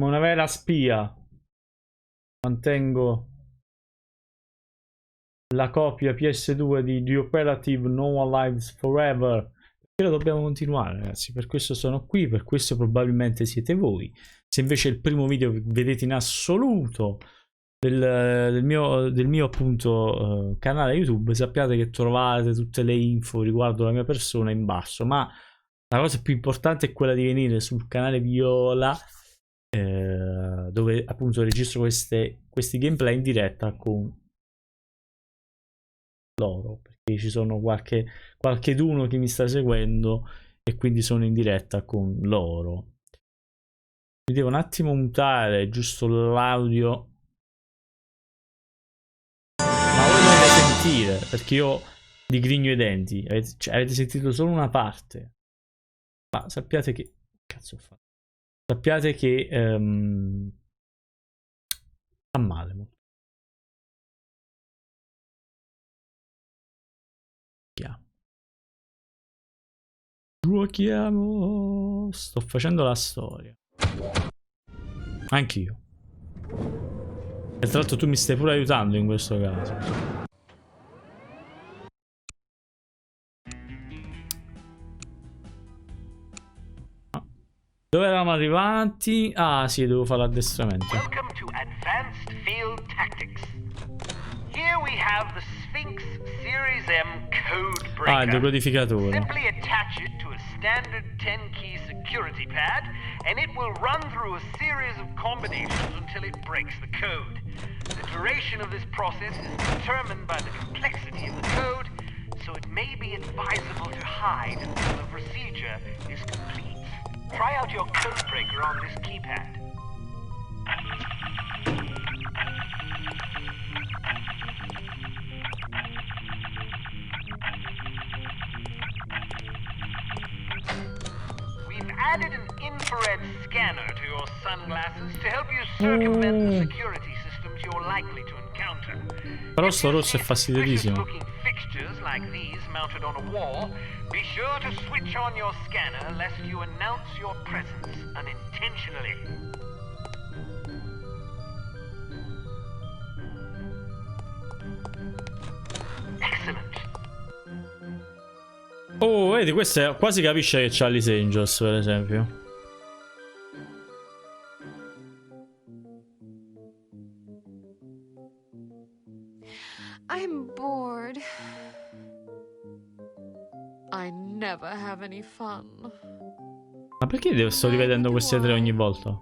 come una vera spia mantengo la copia PS2 di The Operative No One Lives Forever. Perché lo dobbiamo continuare, ragazzi. Per questo sono qui, per questo probabilmente siete voi. Se invece è il primo video che vedete in assoluto del mio appunto canale YouTube, sappiate che trovate tutte le info riguardo la mia persona in basso. Ma la cosa più importante è quella di venire sul canale Viola, dove appunto registro questi gameplay in diretta con loro, perché ci sono qualcheduno che mi sta seguendo e quindi sono in diretta con loro. Mi devo un attimo mutare giusto l'audio, ma voi dovete sentire, perché io digrigno i denti. Avete sentito solo una parte, ma sappiate che cazzo ho fatto? Sappiate che fa male molto. Giochiamo. Sto facendo la storia. Anch'io. E tra l'altro tu mi stai pure aiutando in questo caso. Dove eravamo arrivati? Ah sì, devo fare l'addestramento. Welcome to Advanced Field Tactics. Here we have the Sphinx Series M code breaker. Ah, il decodificatore. Simply attach it to a standard 10-key security pad and it will run through a series of combinations until it breaks the code. The duration of this process is determined by the complexity of the code, so it may be advisable to hide until the procedure is complete. Try out your code breaker on this keypad. We've added an infrared scanner to your sunglasses to help you circumvent the security systems you're likely to encounter. Però sto rosso è fastidiosissimo. Fixtures like these mounted on a wall, be sure to switch on your scanner lest you announce your presence unintentionally. Excellent. Oh, vedi, questo è, quasi capisce che c'ha Alice Angels, per esempio. I'm bored. I never have any fun. Ma perché sto rivedendo queste tre ogni volta?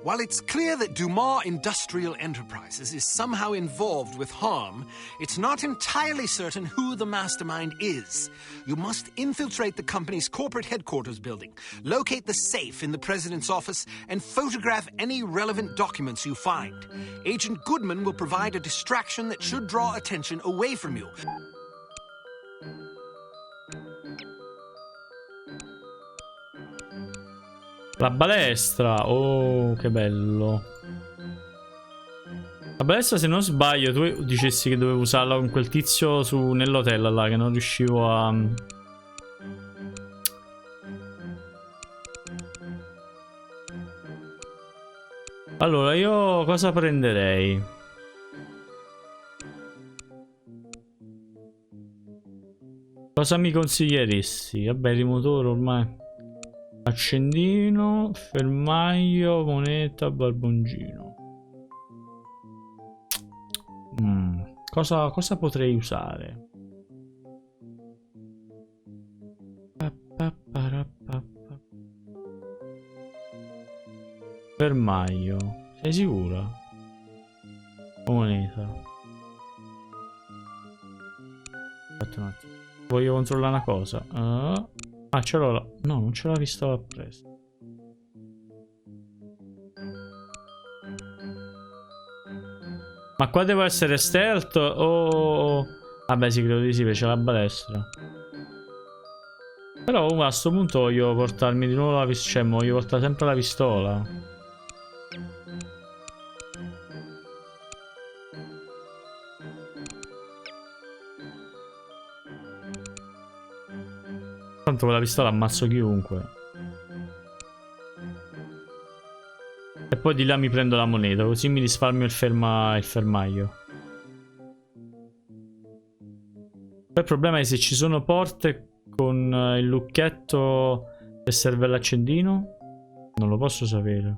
While it's clear that Dumas Industrial Enterprises is somehow involved with harm, it's not entirely certain who the mastermind is. You must infiltrate the company's corporate headquarters building, locate the safe in the president's office, and photograph any relevant documents you find. Agent Goodman will provide a distraction that should draw attention away from you. La balestra, oh che bello. La balestra, se non sbaglio, tu dicessi che dovevo usarla con quel tizio nell'hotel là, che non riuscivo a... Allora, io cosa prenderei? Cosa mi consiglieresti? Vabbè, il motore ormai... Accendino, fermaio, moneta, barboncino. Cosa potrei usare? Fermaio. Sei sicura? Moneta. Aspetta un attimo. Voglio controllare una cosa. Ah, ce l'ho là. No, non ce l'ho visto appresso. Ma qua devo essere stealth o... Vabbè, sì, credo di sì, perché c'è la balestra. Però a questo punto voglio portarmi di nuovo la pistola. Cioè, voglio portare sempre la pistola. Tanto con la pistola ammazzo chiunque. E poi di là mi prendo la moneta, così mi risparmio il fermaio. Il problema è se ci sono porte con il lucchetto che serve all'accendino. Non lo posso sapere.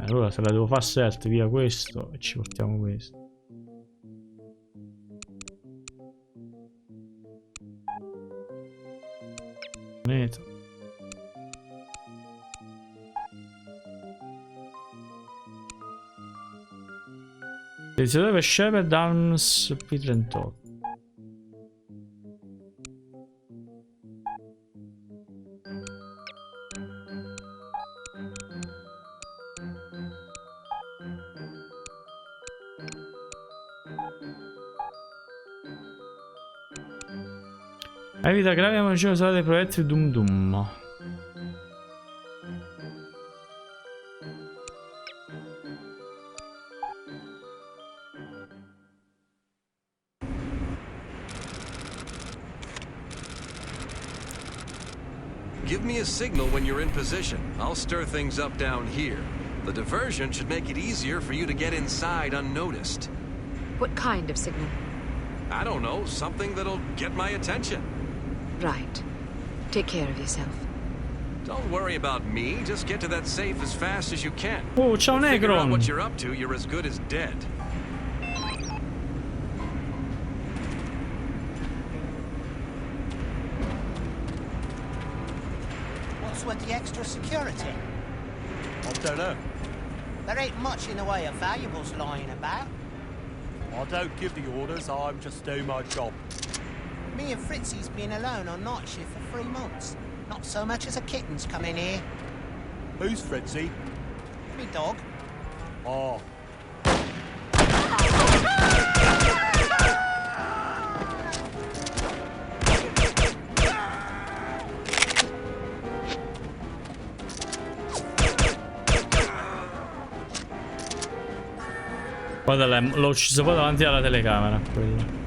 Allora se la devo fare stealth, via questo e ci portiamo questo. Moneta. Utilizzatore per Shepard Arms P38. Evita gravi ammunizioni usate dai proiettili Dum Dum. Give me a signal when you're in position. I'll stir things up down here. The diversion should make it easier for you to get inside unnoticed. What kind of signal? I don't know, something that'll get my attention. Right. Take care of yourself. Don't worry about me, just get to that safe as fast as you can. Oh, ciao Figure out Negron. what you're up to, you're as good as dead. What's with the extra security? I don't know. There ain't much in the way of valuables lying about. I don't give the orders, I'm just doing my job. Me and Fritzy's been alone on night shift for 3 months. Not so much as a kitten's come in here. Who's Fritzy? Me dog. Oh, Guarda, l'ho ucciso poi davanti alla telecamera. Quello.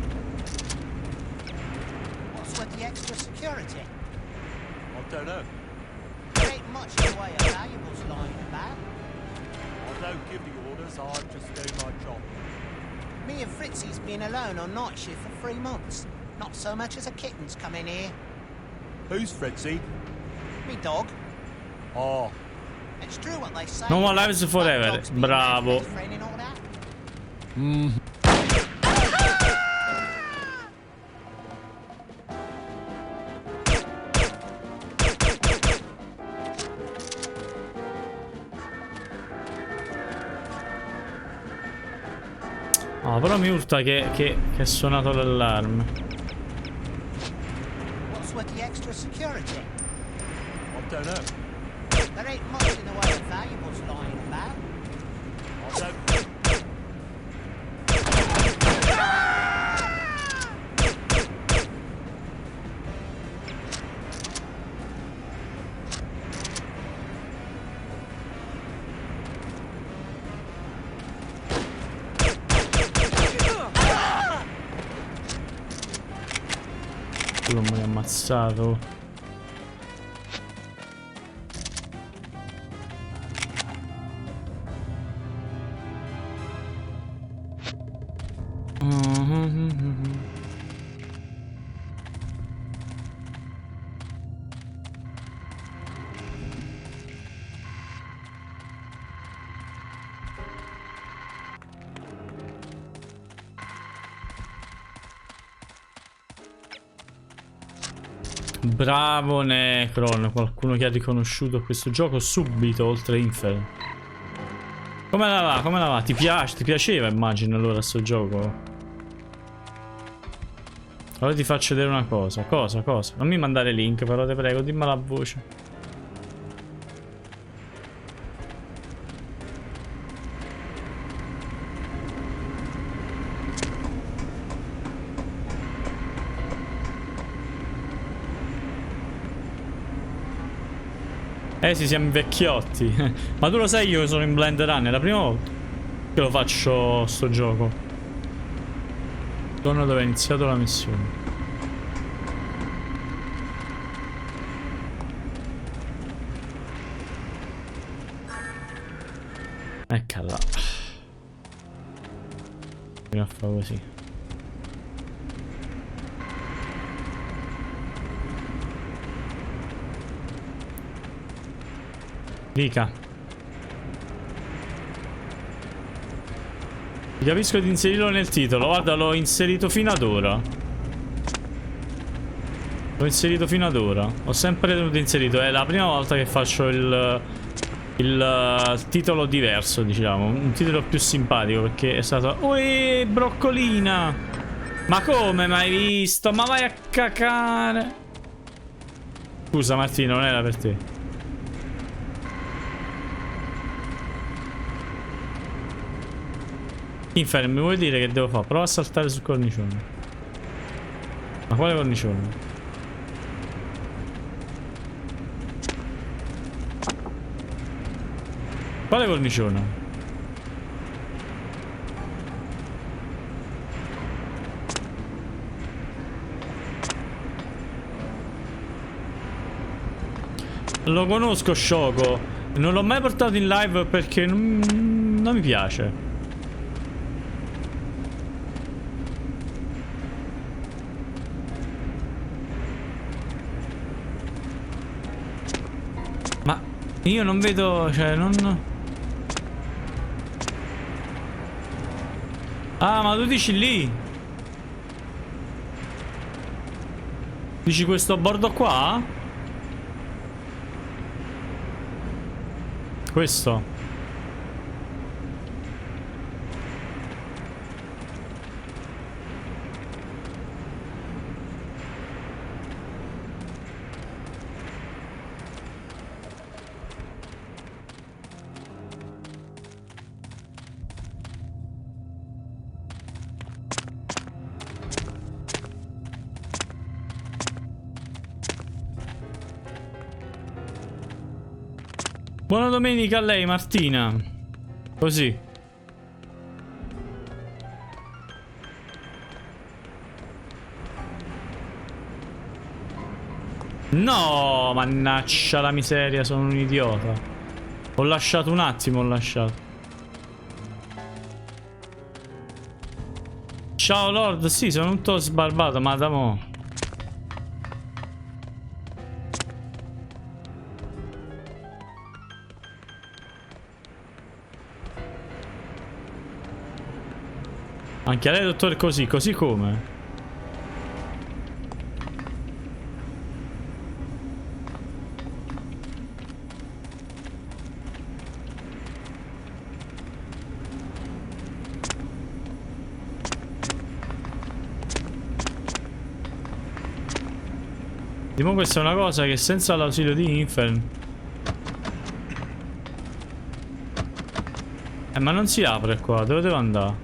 What's with the extra security? I don't know. There ain't much in the way of valuables lying about. I don't give the orders, I'm just doing my job. Me and Fritzy's been alone on night shift for 3 months. Not so much as a kitten's come in here. Who's Fritzy? Me dog. Oh, It's true what they say. No more lives forever. Dogs being Bravo. best friend and all that. Ah, però mi urta che è suonato l'allarme. What's with the extra security? I don't know. There ain't much in the way of valuables lying about. I don't... Non mi ha ammazzato. Bravo Necron, qualcuno che ha riconosciuto questo gioco subito, oltre Inferno. Come la va? Come la va? Ti piace? Ti piaceva, immagino, allora, sto gioco? Allora ti faccio vedere una cosa. Cosa? Non mi mandare link, però, te prego, dimmela a voce. Sì, siamo vecchiotti. Ma tu lo sai io che sono in Blind Run? È la prima volta che lo faccio sto gioco. Torna dove ha iniziato la missione. Eccola. Fino a fare così. Dica. Ti capisco di inserirlo nel titolo. Guarda, l'ho inserito fino ad ora. L'ho inserito fino ad ora. Ho sempre tenuto inserito. È la prima volta che faccio il titolo diverso, diciamo. Un titolo più simpatico, perché è stato... Ui, broccolina! Ma come mai visto? Ma vai a cacare! Scusa Martino, non era per te. Inferno, mi vuoi dire che devo fare? Prova a saltare sul cornicione. Ma quale cornicione? Quale cornicione? Lo conosco Sciocco. Non l'ho mai portato in live perché non mi piace. Ma io non vedo, cioè non... Ah, ma tu dici lì? Dici questo bordo qua? Questo? Buona domenica a lei, Martina. Così. No, mannaggia la miseria, sono un idiota. Ho lasciato un attimo, ho lasciato. Ciao Lord, sì, sono un po' sbarbato, ma da mo'. Anche a lei, dottore, così, così come? Dimo, questa è una cosa che senza l'ausilio di Infern... ma non si apre qua, dove devo andare?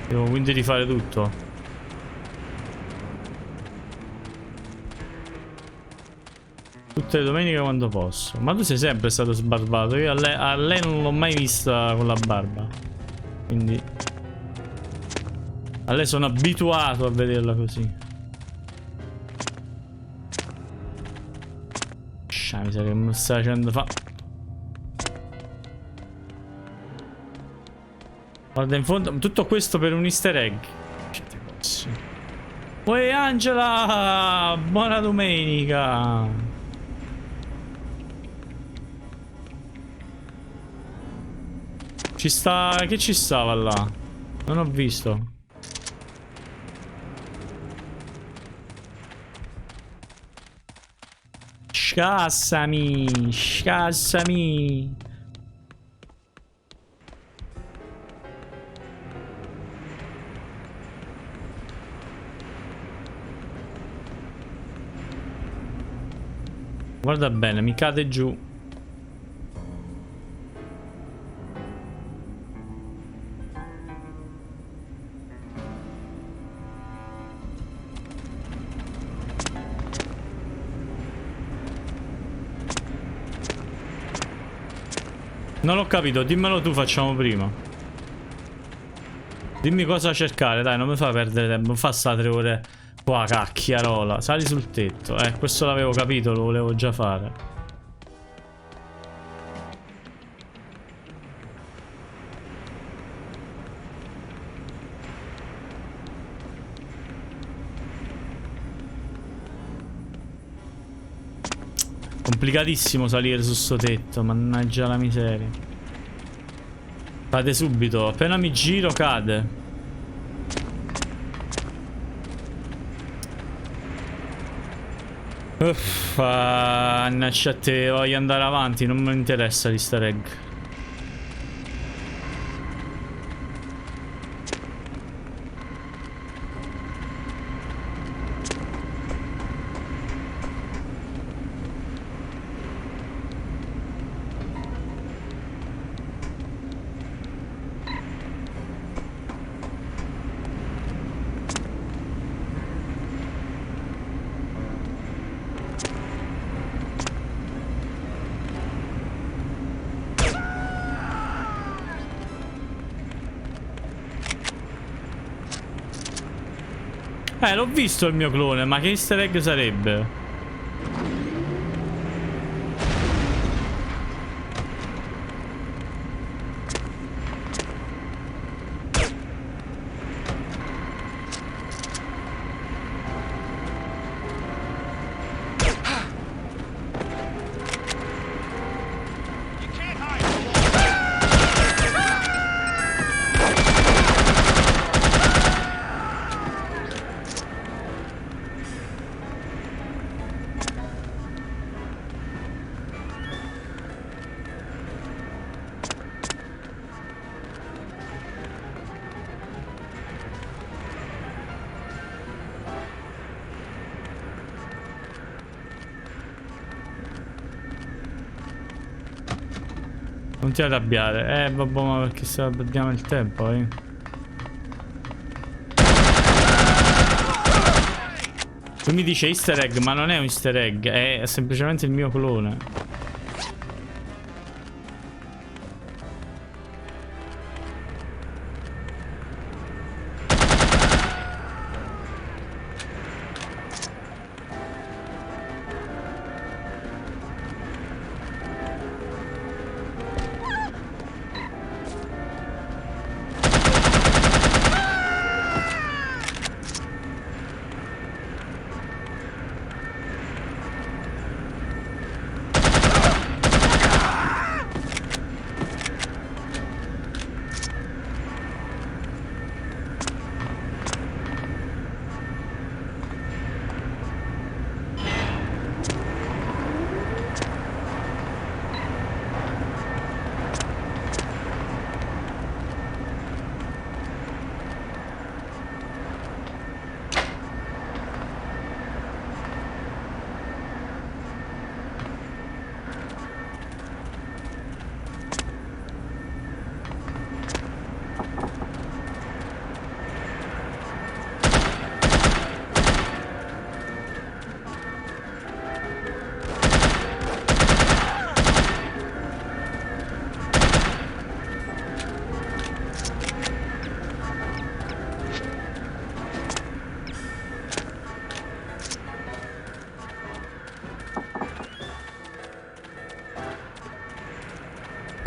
Devo quindi rifare tutto. Tutte le domeniche quando posso. Ma tu sei sempre stato sbarbato. Io a lei non l'ho mai vista con la barba. Quindi a lei sono abituato a vederla così. Mi sa che mi sta facendo fa. Guarda in fondo, tutto questo per un easter egg. Uè Angela, buona domenica. Ci sta, che ci stava là? Non ho visto. Scassami, scassami. Guarda bene, mi cade giù. Non ho capito, dimmelo tu, facciamo prima. Dimmi cosa cercare, dai, non mi fa perdere tempo. Non fa sta 3 ore qua, cacchiarola. Sali sul tetto. Questo l'avevo capito, lo volevo già fare. Complicatissimo salire su sto tetto, mannaggia la miseria. Cade subito, appena mi giro cade. Uff, mannaggia a te, voglio andare avanti, non mi interessa l'easter egg. L'ho visto il mio clone, ma che easter egg sarebbe? Non ti arrabbiare. Vabbè, ma perché se perdiamo il tempo, Lui mi dice easter egg, ma non è un easter egg, è semplicemente il mio clone.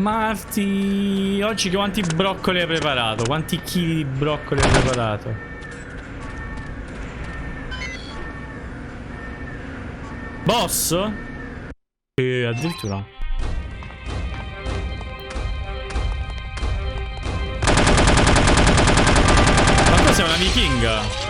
Marti, oggi quanti broccoli hai preparato? Quanti chili di broccoli hai preparato? Boss? Addirittura. Ma cosa è una vichinga?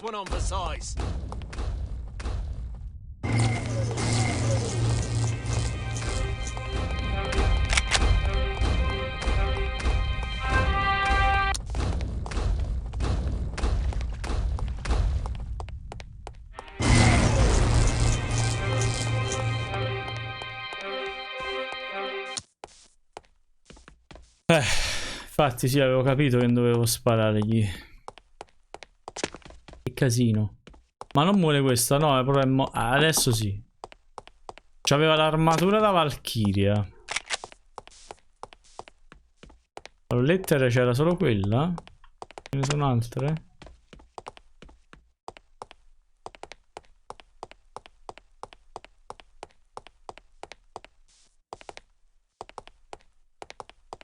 one on for size. Infatti sì, avevo capito che dovevo sparargli. Che casino. Ma non muore questa, no, però è adesso sì. C'aveva l'armatura da Valchiria. Allora, lettere c'era solo quella? Ce ne sono altre?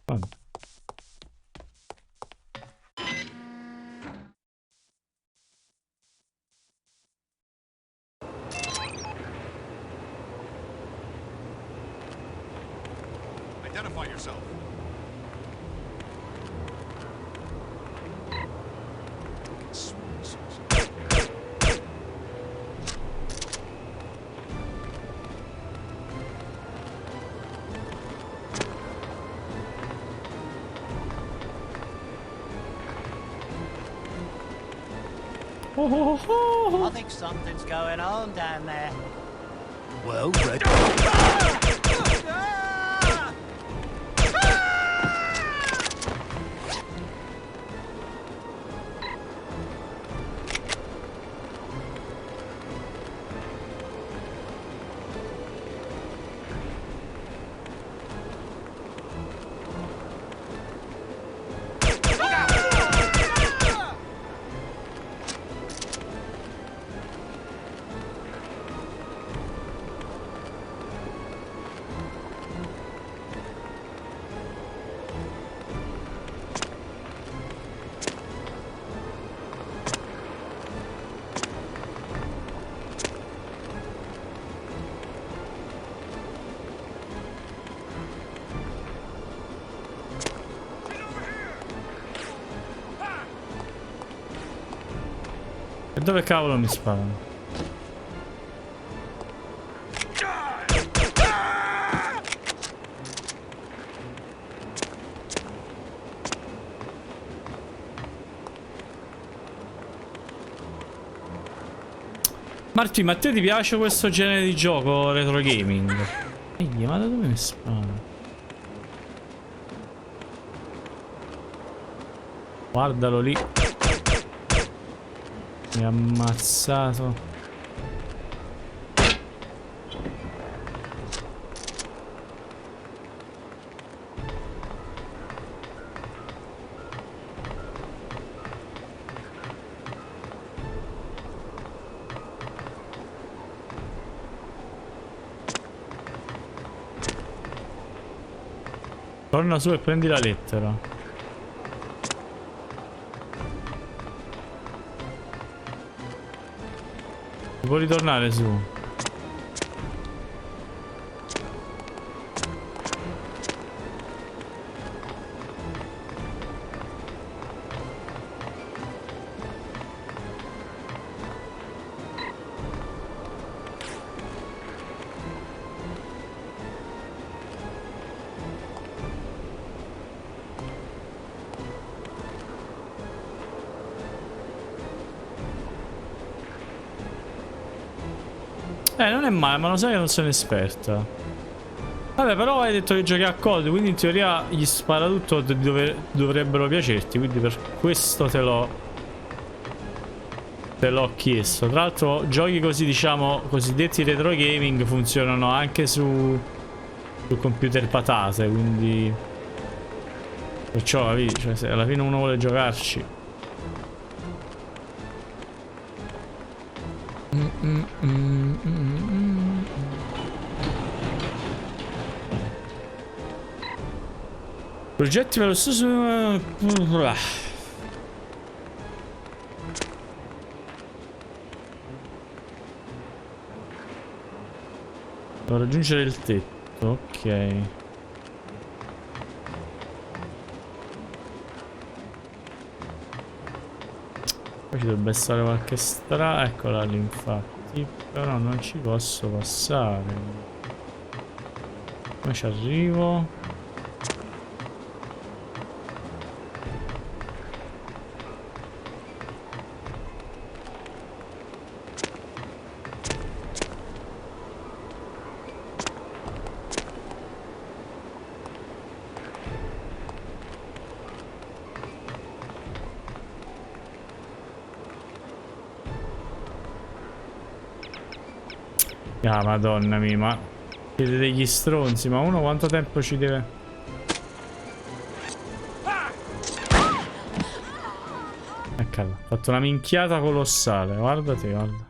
Vabbè. Identify yourself. I think something's going on down there. Well, Red. E dove cavolo mi sparano? Marti, ma a te ti piace questo genere di gioco retro gaming? Ehi, ma da dove mi spara? Guardalo lì. Mi ha ammazzato. Torna su e prendi la lettera. Puoi ritornare su. Non è male, ma lo sai che non sono esperta. Vabbè, però hai detto che giochi a COD, quindi in teoria gli sparatutto dovrebbero piacerti, quindi per questo te l'ho chiesto. Tra l'altro giochi così, diciamo, cosiddetti retro gaming funzionano anche su computer patate, quindi perciò capisci, cioè, se alla fine uno vuole giocarci. Progetti per lo stesso. Devo raggiungere il tetto, ok. Poi ci dovrebbe stare qualche strada. Eccola lì, infatti. Però non ci posso passare. Come ci arrivo? Ah, madonna mia, ma siete degli stronzi, ma uno quanto tempo ci deve... Eccola, ho fatto una minchiata colossale, guardate, guarda.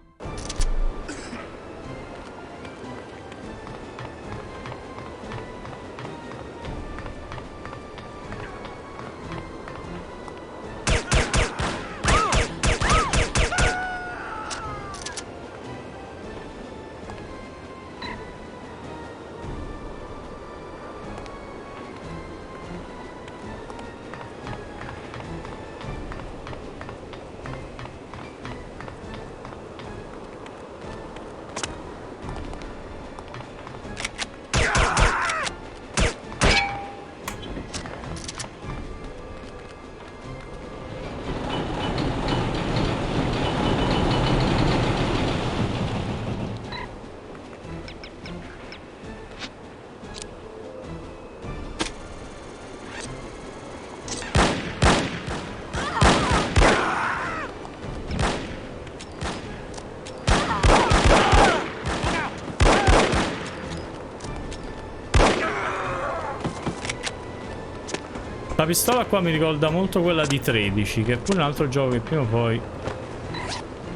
La pistola qua mi ricorda molto quella di 13, che è pure un altro gioco che prima o poi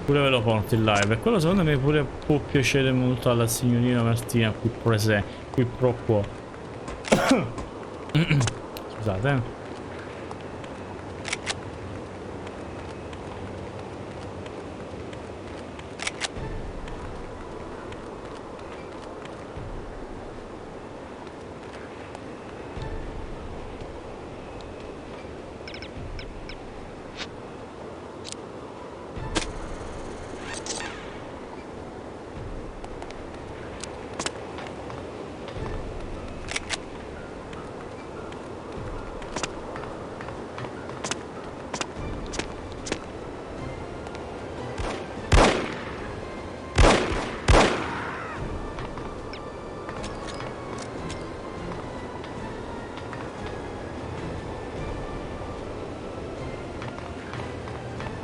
pure ve lo porto in live. E quello secondo me pure può piacere molto alla signorina Martina qui presente, qui pro quo. Scusate,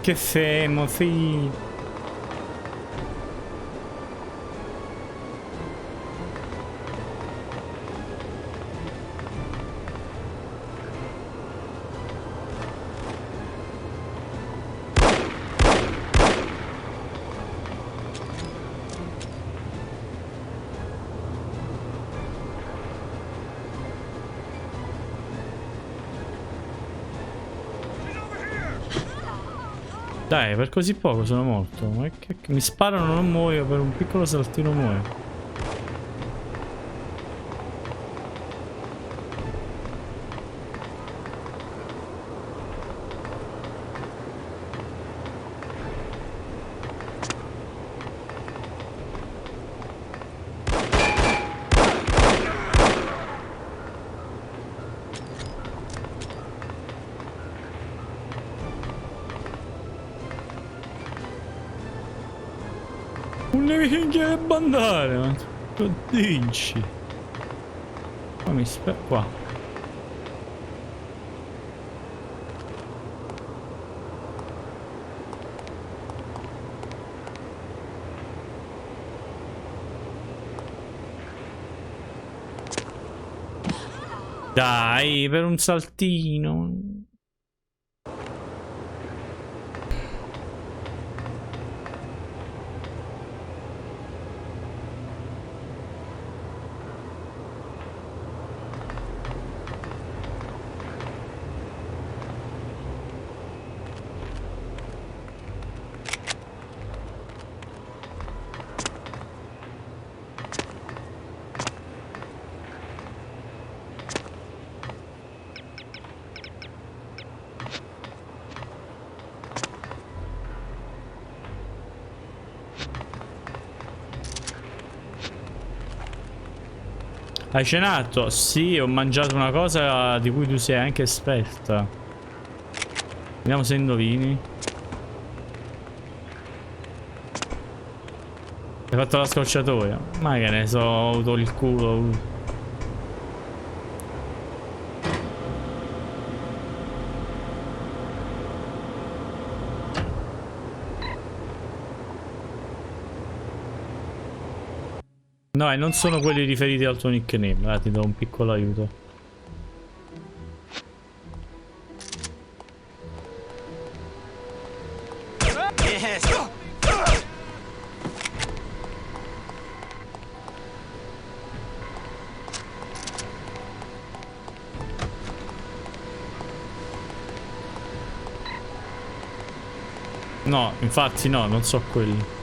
che femo, figlio. Dai, per così poco sono morto. Ma che mi sparano, non muoio, per un piccolo saltino muoio. Non devi che bandare, ma che dici? Ma mi spera qua. Dai, per un saltino. Hai cenato? Sì, ho mangiato una cosa di cui tu sei anche esperta. Vediamo se indovini. Hai fatto la scorciatoia? Ma che ne so, ho avuto il culo. No, e non sono quelli riferiti al tuo nickname. Ti do un piccolo aiuto. Yes. No, infatti no, non so quelli.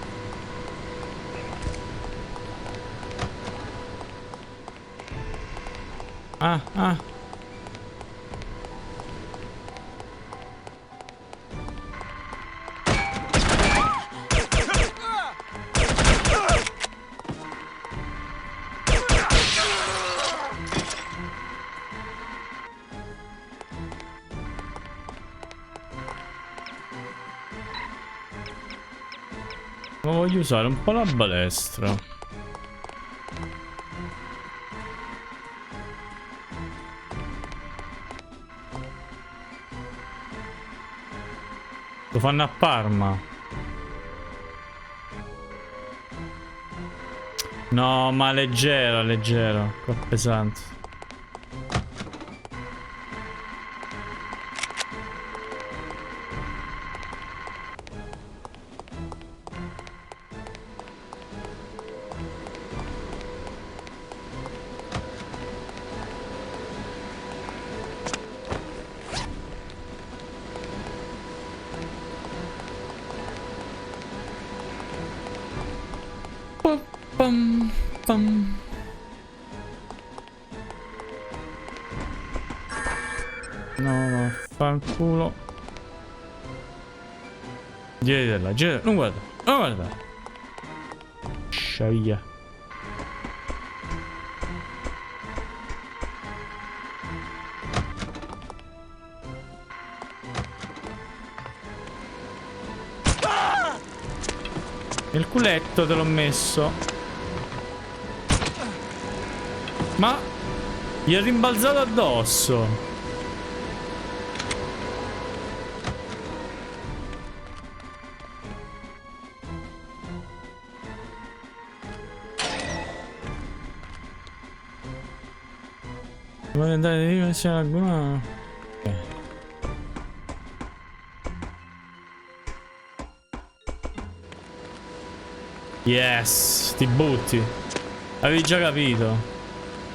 Ah. Ma voglio usare un po' la balestra. Lo fanno a Parma. No, ma leggero. Qua pesante. Pam, pam. No, fanculo. Girala, non guarda. Sciavia. Il culetto te l'ho messo. Ma gli è rimbalzato addosso. Vuoi andare di lì? C'è alguna? Yes, ti butti. Avevi già capito.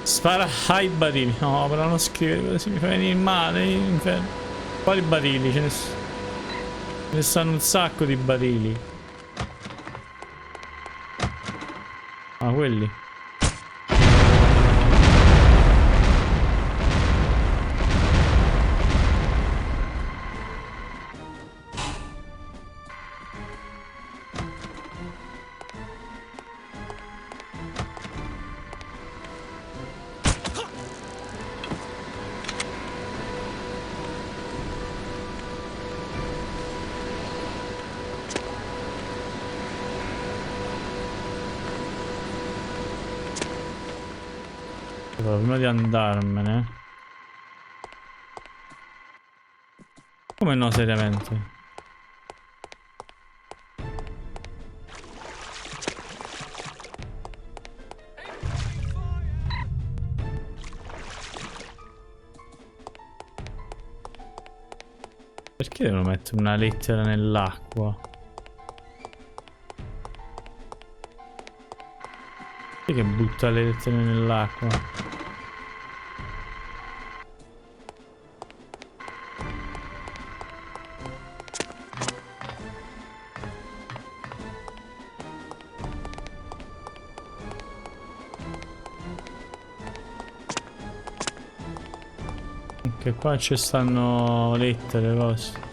Spara ai barili. No, però non scrivere così, mi fa venire male. Quali barili? Ce ne stanno un sacco di barili. Ah, quelli. Allora, prima di andarmene. Come no, seriamente? Perché devono mettere una lettera nell'acqua? Perché butta le lettere nell'acqua? Che qua ci stanno lettere, cose.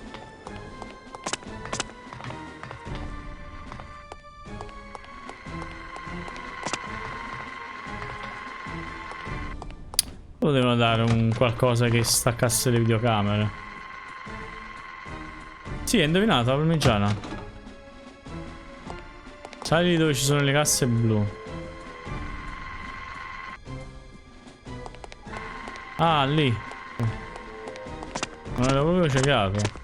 Potevano dare un qualcosa che staccasse le videocamere. Sì, hai indovinato, la parmigiana. Sali dove ci sono le casse blu. Ah, lì. Non ero proprio ciecato.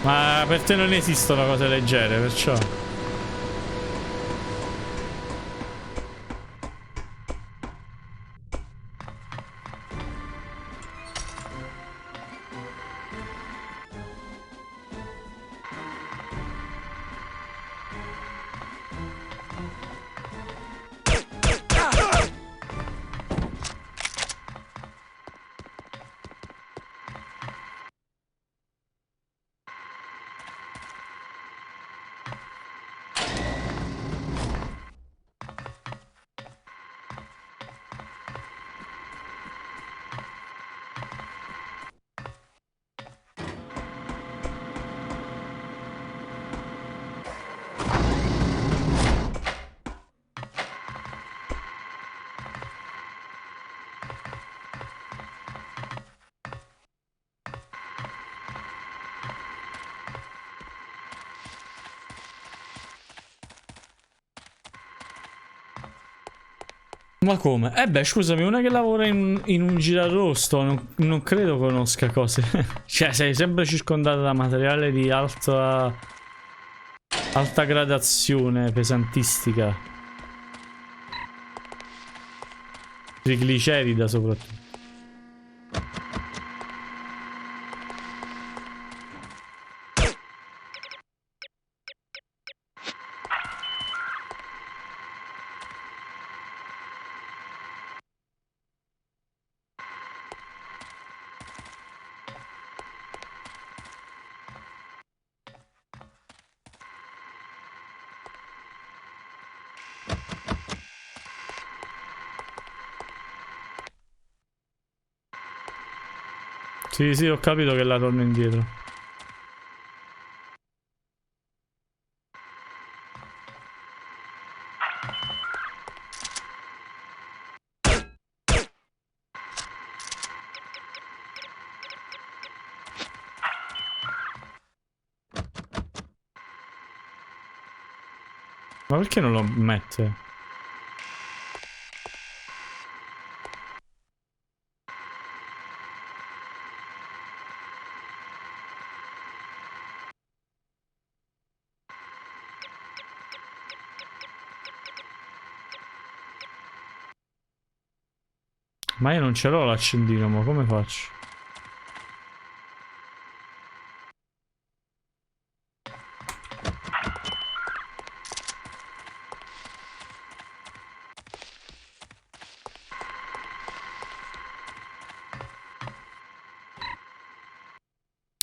Ma per te non esistono cose leggere, perciò. Ma come? Eh beh, scusami, una che lavora in un girarrosto non credo conosca cose. Cioè, sei sempre circondata da materiale di alta gradazione pesantistica. Triglicerida soprattutto. Sì, sì, ho capito che la torno indietro. Ma perché non lo mette? Ma io non ce l'ho l'accendino, ma come faccio?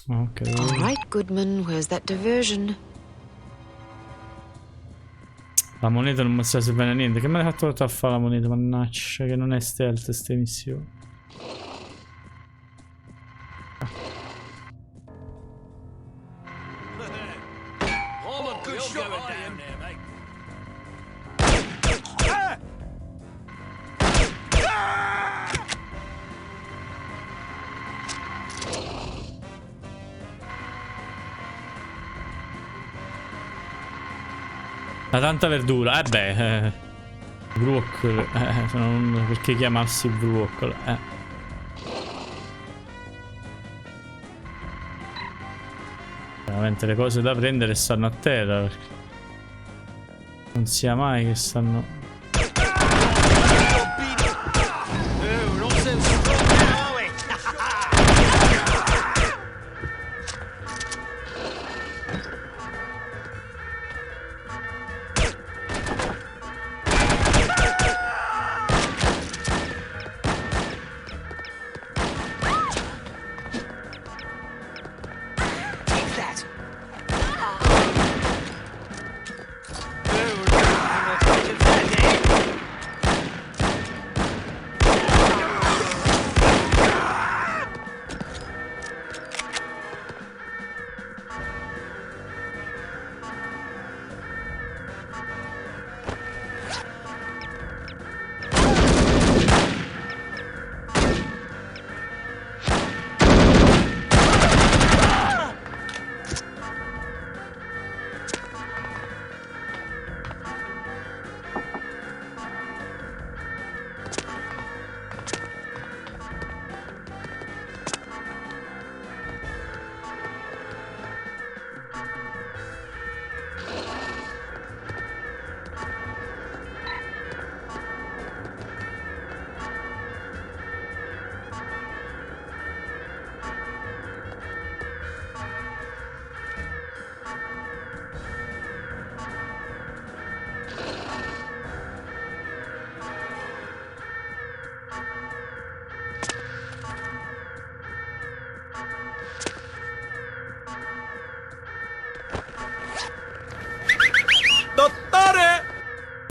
Ok. All right, Goodman, where's that diversion? La moneta non mi sta serviendo a niente. Che me l'hai fatto a fare la moneta, mannaggia, che non è stealth ste missioni. La tanta verdura, broccoli, perché chiamarsi broccoli, Veramente le cose da prendere stanno a terra, perché non sia mai che stanno...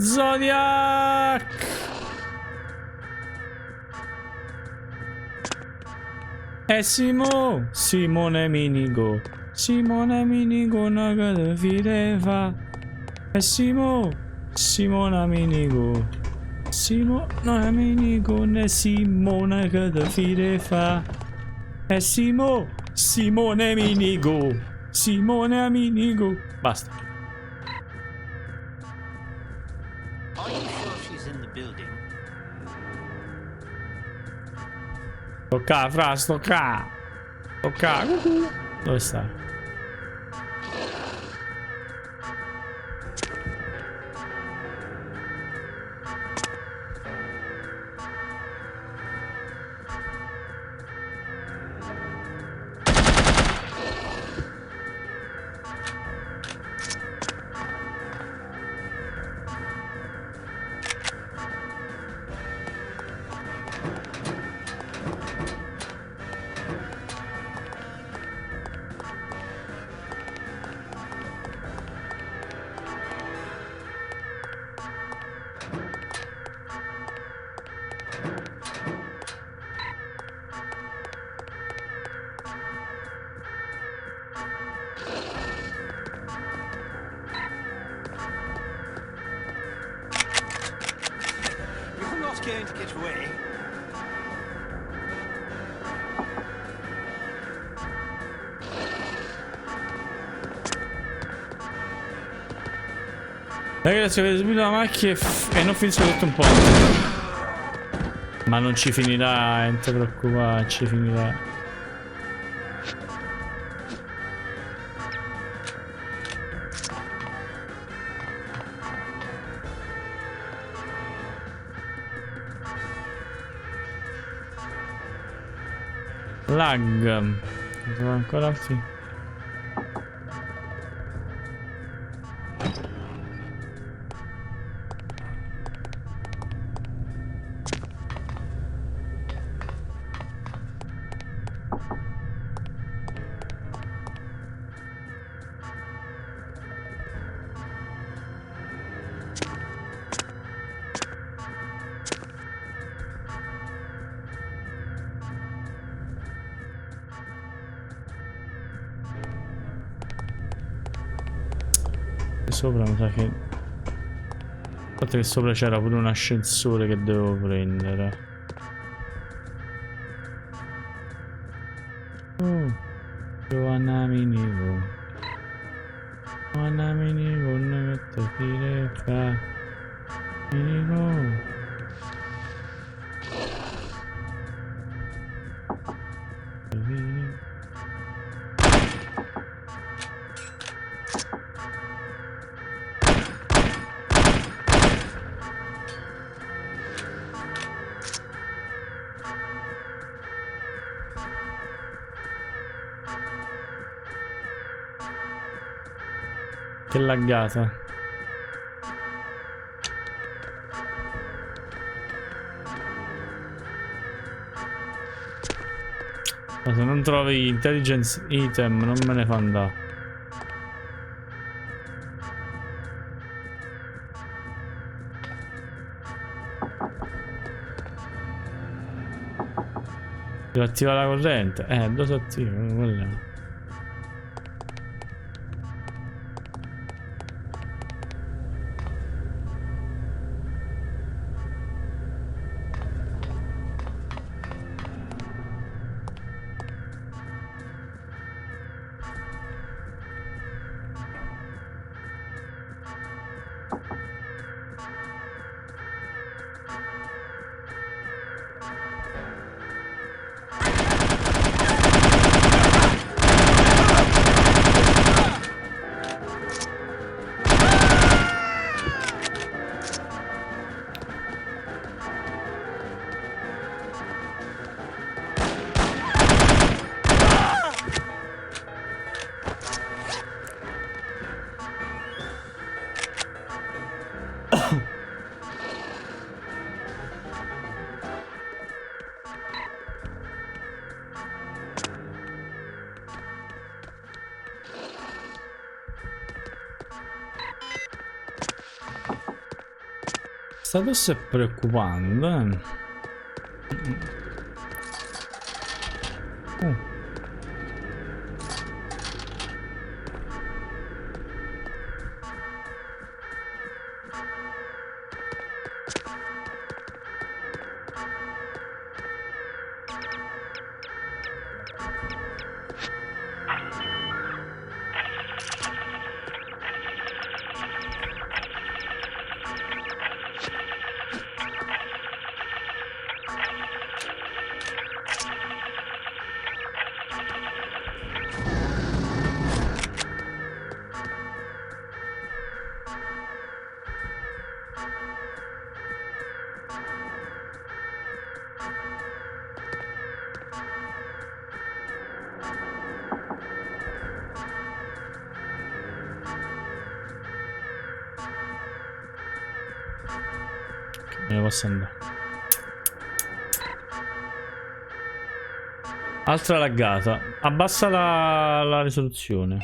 Zodiac! Simone Minigo. Simone Minigo naga da fireva. Simona Minigo. Simona Minigo ne Simona che da fireva. Simone Minigo. Simone Minigo. Basta. Are you sure she's in the building? Tocca, fra, tocca. Dove sta? You're not going to get away. Ragazzi, avete subito la macchina e non finisco tutto un po'. Ma non ci finirà, non ti preoccupare, ci finirà. Lag. Sono ancora altri. Sopra mi sa che... Il fatto che sopra c'era pure un ascensore che dovevo prendere. Giovanna Minigo. Giovanna Minigo, non metto firefa. Minigo. Che laggata. Ma se non trovi intelligence item non me ne fa andare. Devo attivare la corrente. Dove si attiva? Quella. Status è preoccupante, me ne posso andare. Altra laggata. Abbassa la risoluzione.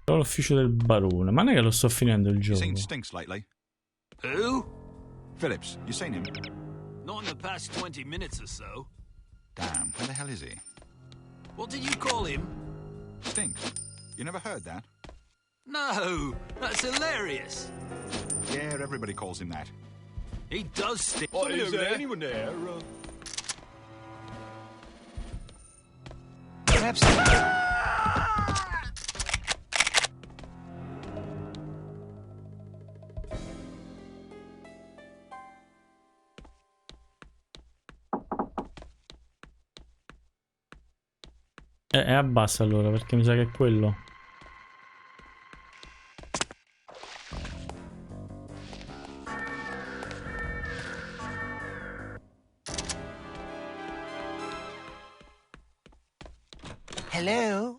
L'ufficio del barone. Ma non è che lo sto finendo il gioco. Seen Stinks lately? Who? Phillips, you seen him? Not in the past 20 minutes or so. Damn, where the hell is he? What did you call him? Stinks. You never heard that? No, that's hilarious. Yeah, everybody calls him that. He does stink. Oh, is there anyone there? Perhaps. Abbassa allora, perché mi sa che è quello. Hello?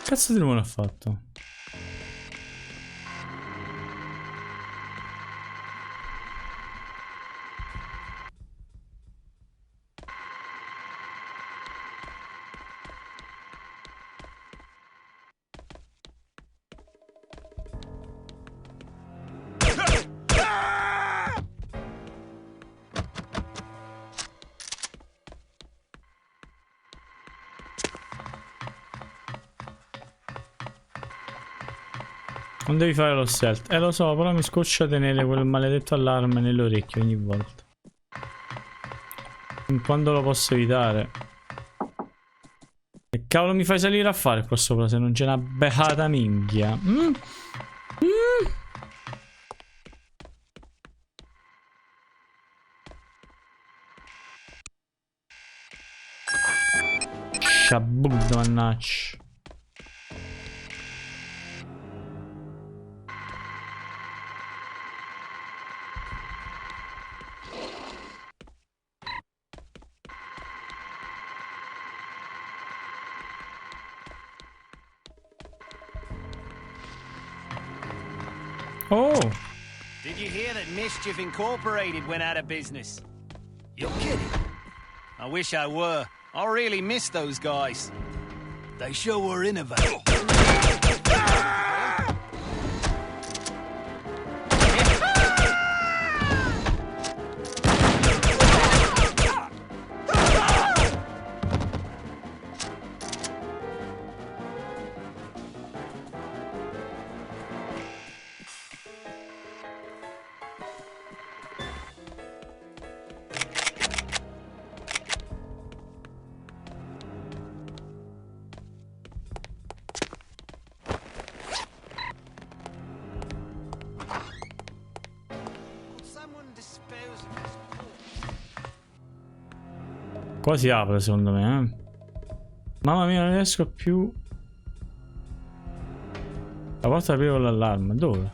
Cazzo di rumore ha fatto? Non devi fare lo stealth. Lo so, però mi scoccia tenere quel maledetto allarme nell'orecchio ogni volta. Quando lo posso evitare? Che cavolo mi fai salire a fare qua sopra se non c'è una beata minchia? Shabub, mannaggia. Oh! Did you hear that Mischief Incorporated went out of business? You're kidding. I wish I were. I really miss those guys. They sure were innovative. Qua si apre secondo me, Mamma mia, non riesco più. La porta apriva con l'allarme. Dove?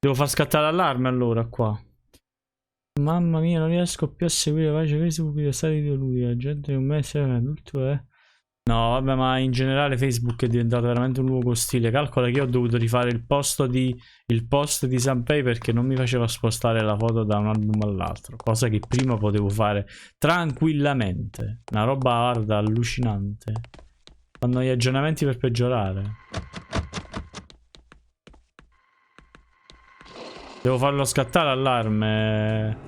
Devo far scattare l'allarme allora qua. Mamma mia, non riesco più a seguire la pagina Facebook di stati videoludici. La gente un mese è adulto è... No, vabbè, ma in generale Facebook è diventato veramente un luogo ostile. Calcola che io ho dovuto rifare il post di Sanpei perché non mi faceva spostare la foto da un album all'altro. Cosa che prima potevo fare tranquillamente. Una roba, guarda, allucinante. Fanno gli aggiornamenti per peggiorare. Devo farlo scattare l'allarme.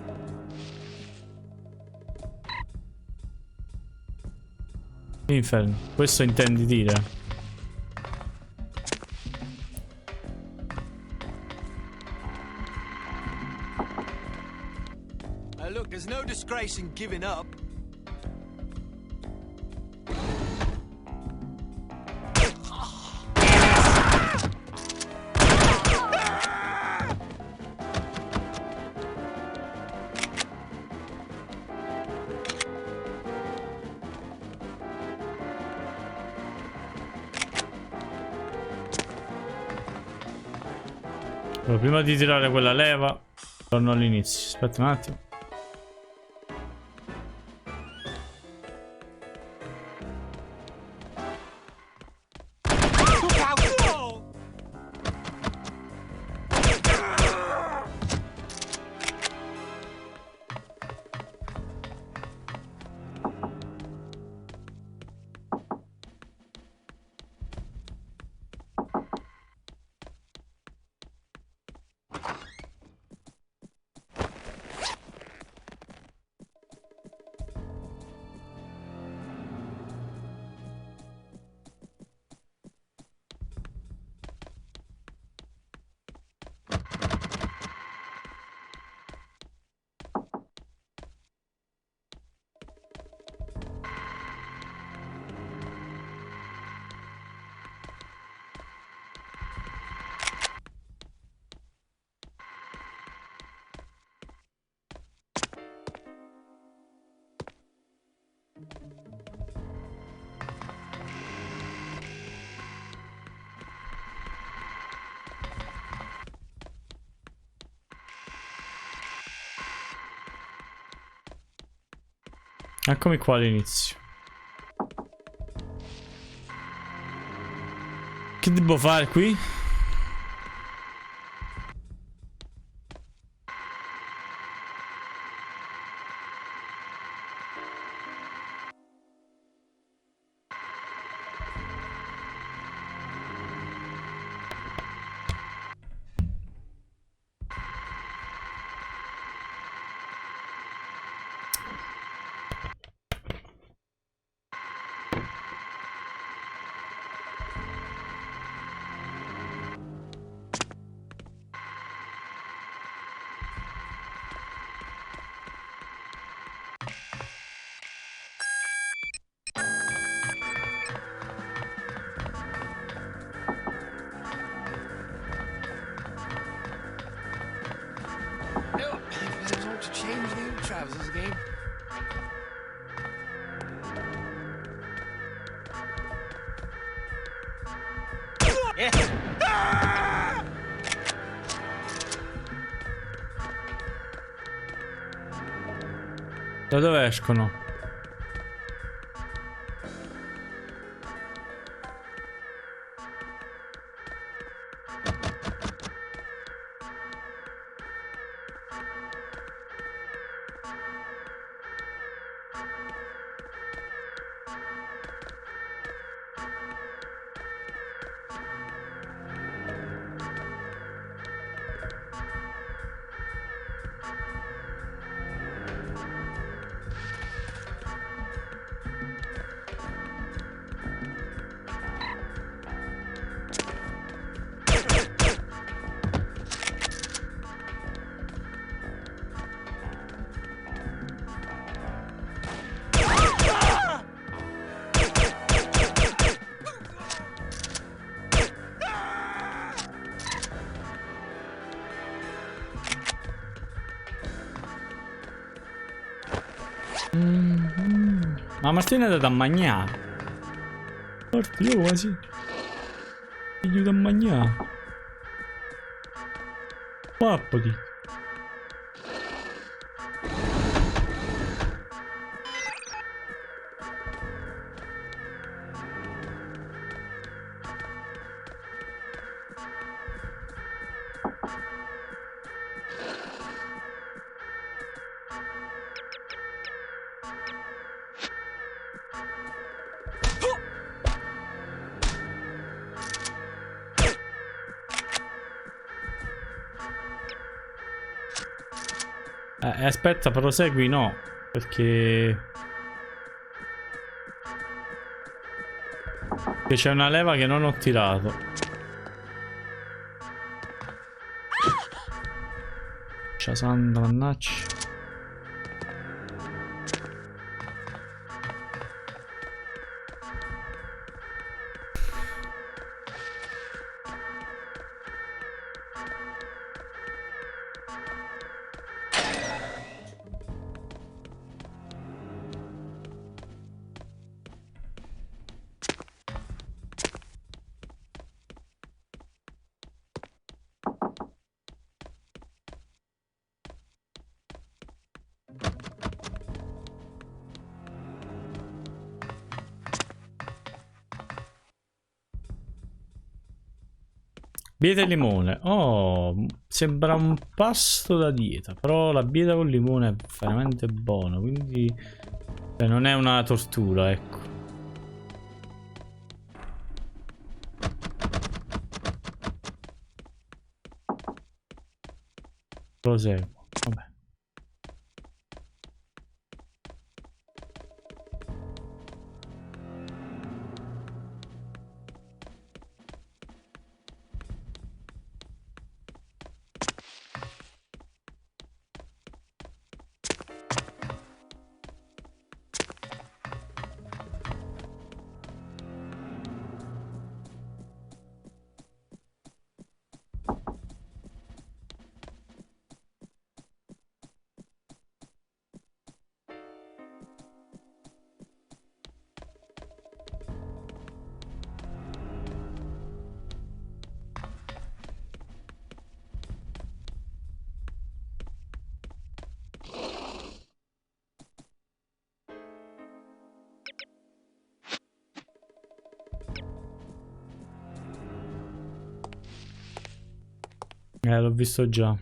Inferno, questo intendi dire? Look, there's no disgrace in giving up. Allora, prima di tirare quella leva, torno all'inizio. Aspetta un attimo. Eccomi qua all'inizio. Che devo fare qui? Da dove escono? Ma Martina è da mangiare. Io quasi. Figlio da mangiare. Pappati. Aspetta, prosegui no, perché c'è una leva che non ho tirato. Ciao Sandra, mannaggia. Bieta e limone. Oh, sembra un pasto da dieta, però la bieta con limone è veramente buona, quindi non è una tortura, ecco. Proseguo, vabbè. L'ho visto già.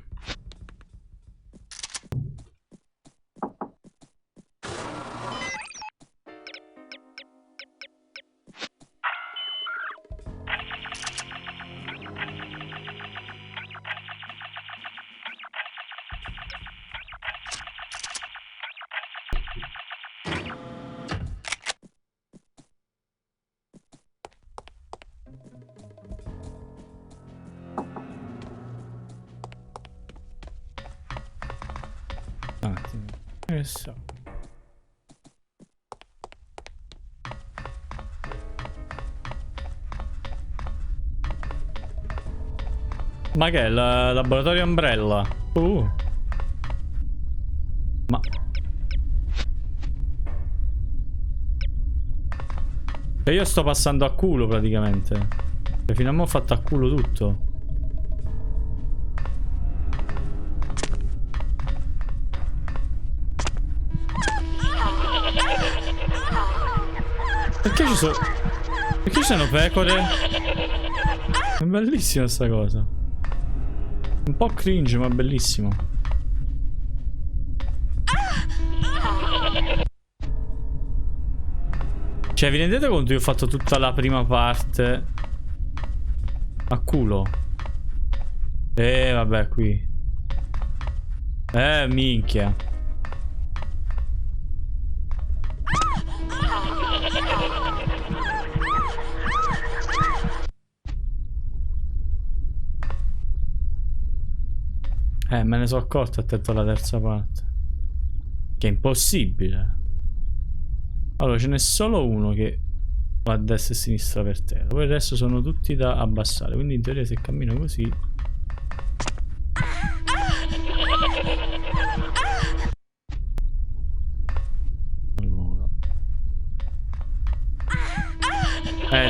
Adesso. Ma che è il laboratorio Umbrella? Ma e io sto passando a culo praticamente. E fino a mo' ho fatto a culo tutto. Perché ci sono... Perché ci sono pecore? È bellissima sta cosa. Un po' cringe ma bellissimo. Cioè vi rendete conto? Io ho fatto tutta la prima parte a culo. Vabbè qui. Minchia. Me ne sono accorto attento alla terza parte. Che è impossibile. Allora ce n'è solo uno che va a destra e a sinistra per terra. Poi il resto sono tutti da abbassare. Quindi in teoria se cammino così. Allora.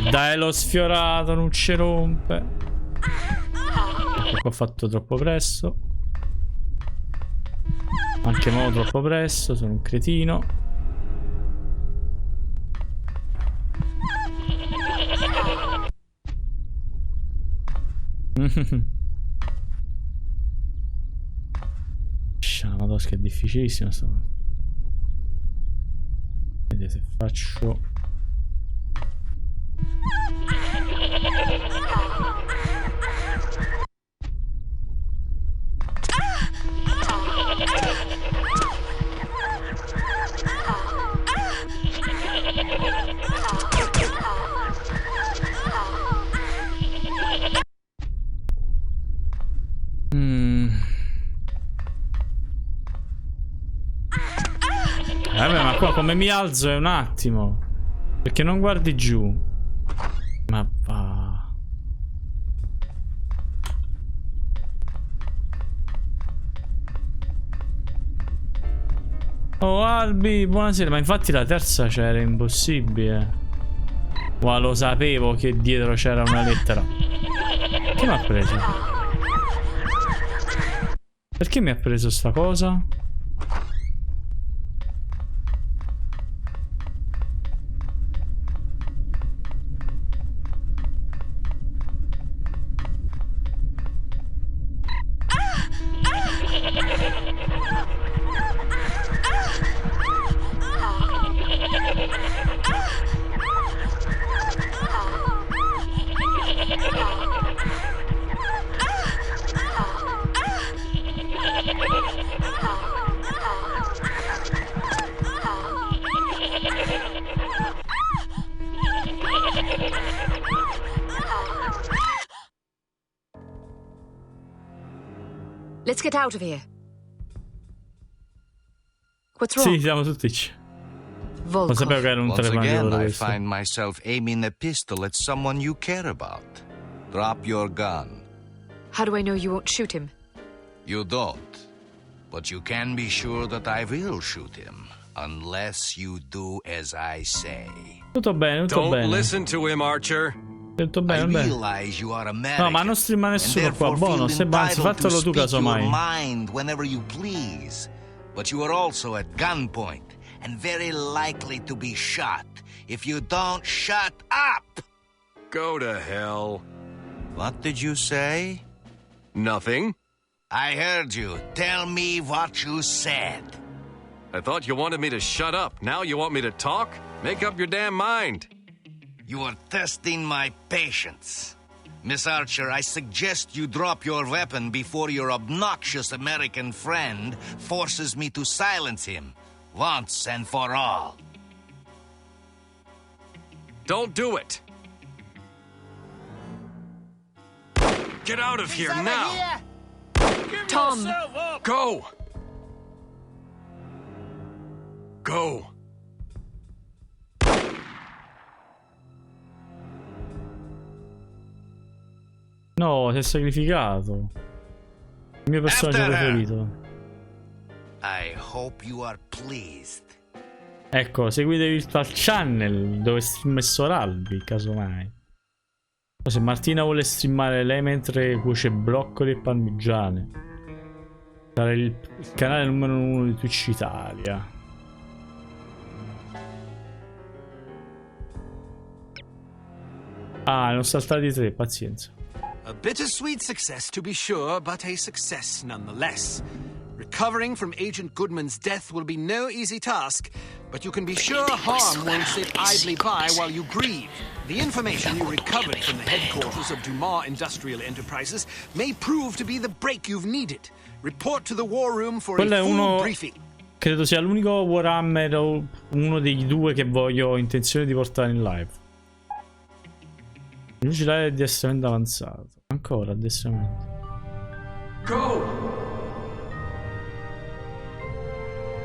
Dai, l'ho sfiorato, non ci rompe. Ecco qua ho fatto troppo presto. Anche mo troppo presto, sono un cretino. Madonna, che è difficilissimo sta cosa. Vedete se faccio... Vabbè, ma qua come mi alzo è un attimo. Perché non guardi giù? Ma va. Oh Albi, buonasera. Ma infatti la terza c'era impossibile. Ma lo sapevo che dietro c'era una lettera. Che mi ha preso? Perché mi ha preso sta cosa? Let's get out of here. What's wrong? Sì, siamo tutti. Lo sapevo che era un Once telefonino again, I questo. find myself aiming a pistol at someone you care about. Drop your gun. How do I know you won't shoot him? You don't. But you can be sure that I will shoot him. Unless you do as I say. Tutto bene, tutto Don't bene. listen to him, Archer. Tutto I bene, bene. realize you are American. No, ma non streama nessuno and qua. therefore Buono, feel se anzi, entitled to fatelo tu speak casomai. your mind whenever you please. But you are also at gunpoint and very likely to be shot if you don't shut up. Go to hell. What did you say? Nothing. I heard you. Tell me what you said. I thought you wanted me to shut up. Now you want me to talk? Make up your damn mind. You are testing my patience. Miss Archer, I suggest you drop your weapon before your obnoxious American friend forces me to silence him, once and for all. Don't do it. Get out of here He's over now. here. Tom! Go. Go. No, si è sacrificato. Il mio personaggio After her. preferito. I hope you are pleased. Ecco, seguite il Virtual Channel dove messo l'Albi, casomai. O se Martina vuole streamare lei mentre cuoce broccoli e parmigiane. Sarà il canale numero 1 di Twitch Italia. Ah, ne ho saltati 3, pazienza. A bittersweet success, to be sure, but a success nonetheless. Recovering from Agent Goodman's death will be no easy task, but you can be sure harm won't sit idly by while you grieve. The information you recovered from the headquarters of Dumas Industrial Enterprises may prove to be the break you've needed. Report to the war room for Quello a è full uno... briefing. Credo sia l'unico Warhammer o uno dei due che ho intenzione di portare in live. Velocità e addestramento avanzato. Ancora addestramento. Go.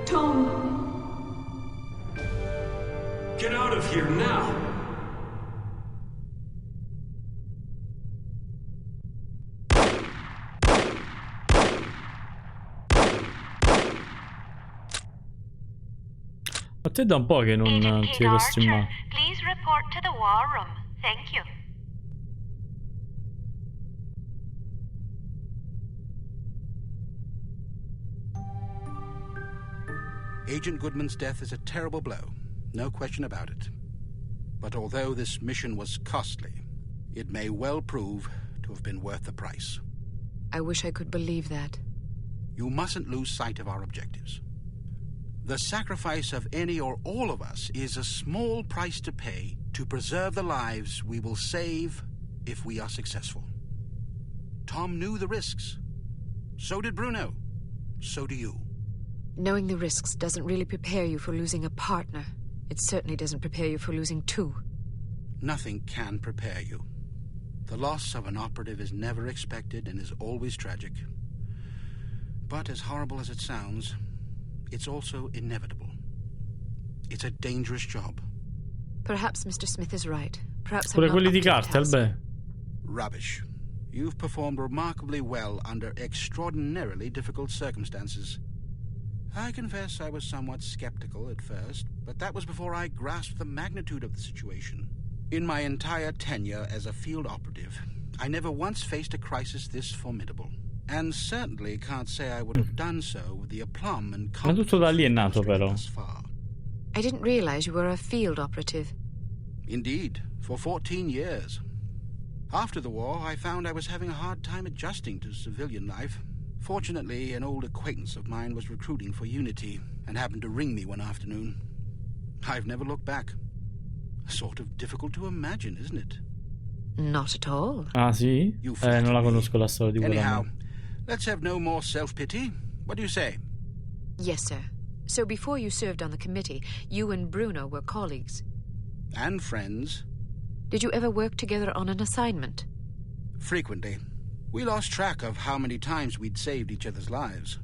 Tom! Get out of here now. A te da un po' che non ti vedo streamare. Please report to the war room. Thank you. Agent Goodman's death is a terrible blow, no question about it. But although this mission was costly, it may well prove to have been worth the price. I wish I could believe that. You mustn't lose sight of our objectives. The sacrifice of any or all of us is a small price to pay to preserve the lives we will save if we are successful. Tom knew the risks. So did Bruno. So do you. Knowing the risks doesn't really prepare you for losing a partner. It certainly doesn't prepare you for losing two. Nothing can prepare you. The loss of an operative is never expected and is always tragic. But as horrible as it sounds, it's also inevitable. It's a dangerous job. Perhaps Mr. Smith is right. Perhaps Pure I'm not quelli up di to the carta, task. beh. Rubbish. You've performed remarkably well under extraordinarily difficult circumstances. I confess I was somewhat skeptical at first, but that was before I grasped the magnitude of the situation. In my entire tenure as a field operative, I never once faced a crisis this formidable. And certainly can't say I would have done so with the aplomb and Ma tutto da lì è nato, però. thus far. I didn't realize you were a field operative. Indeed, for 14 years. After the war, I found I was having a hard time adjusting to civilian life. Fortunately, an old acquaintance of mine was recruiting for Unity and happened to ring me one afternoon. I've never looked back. Sort of difficult to imagine, isn't it? Not at all. Ah, sì? Non la conosco la storia di quella. Anyhow, let's have no more self-pity. What do you say? Yes, sir. So before you served on the committee, you and Bruno were colleagues. And friends. Did you ever work together on an assignment? Frequently. We lost track of how many times we'd saved each other's lives.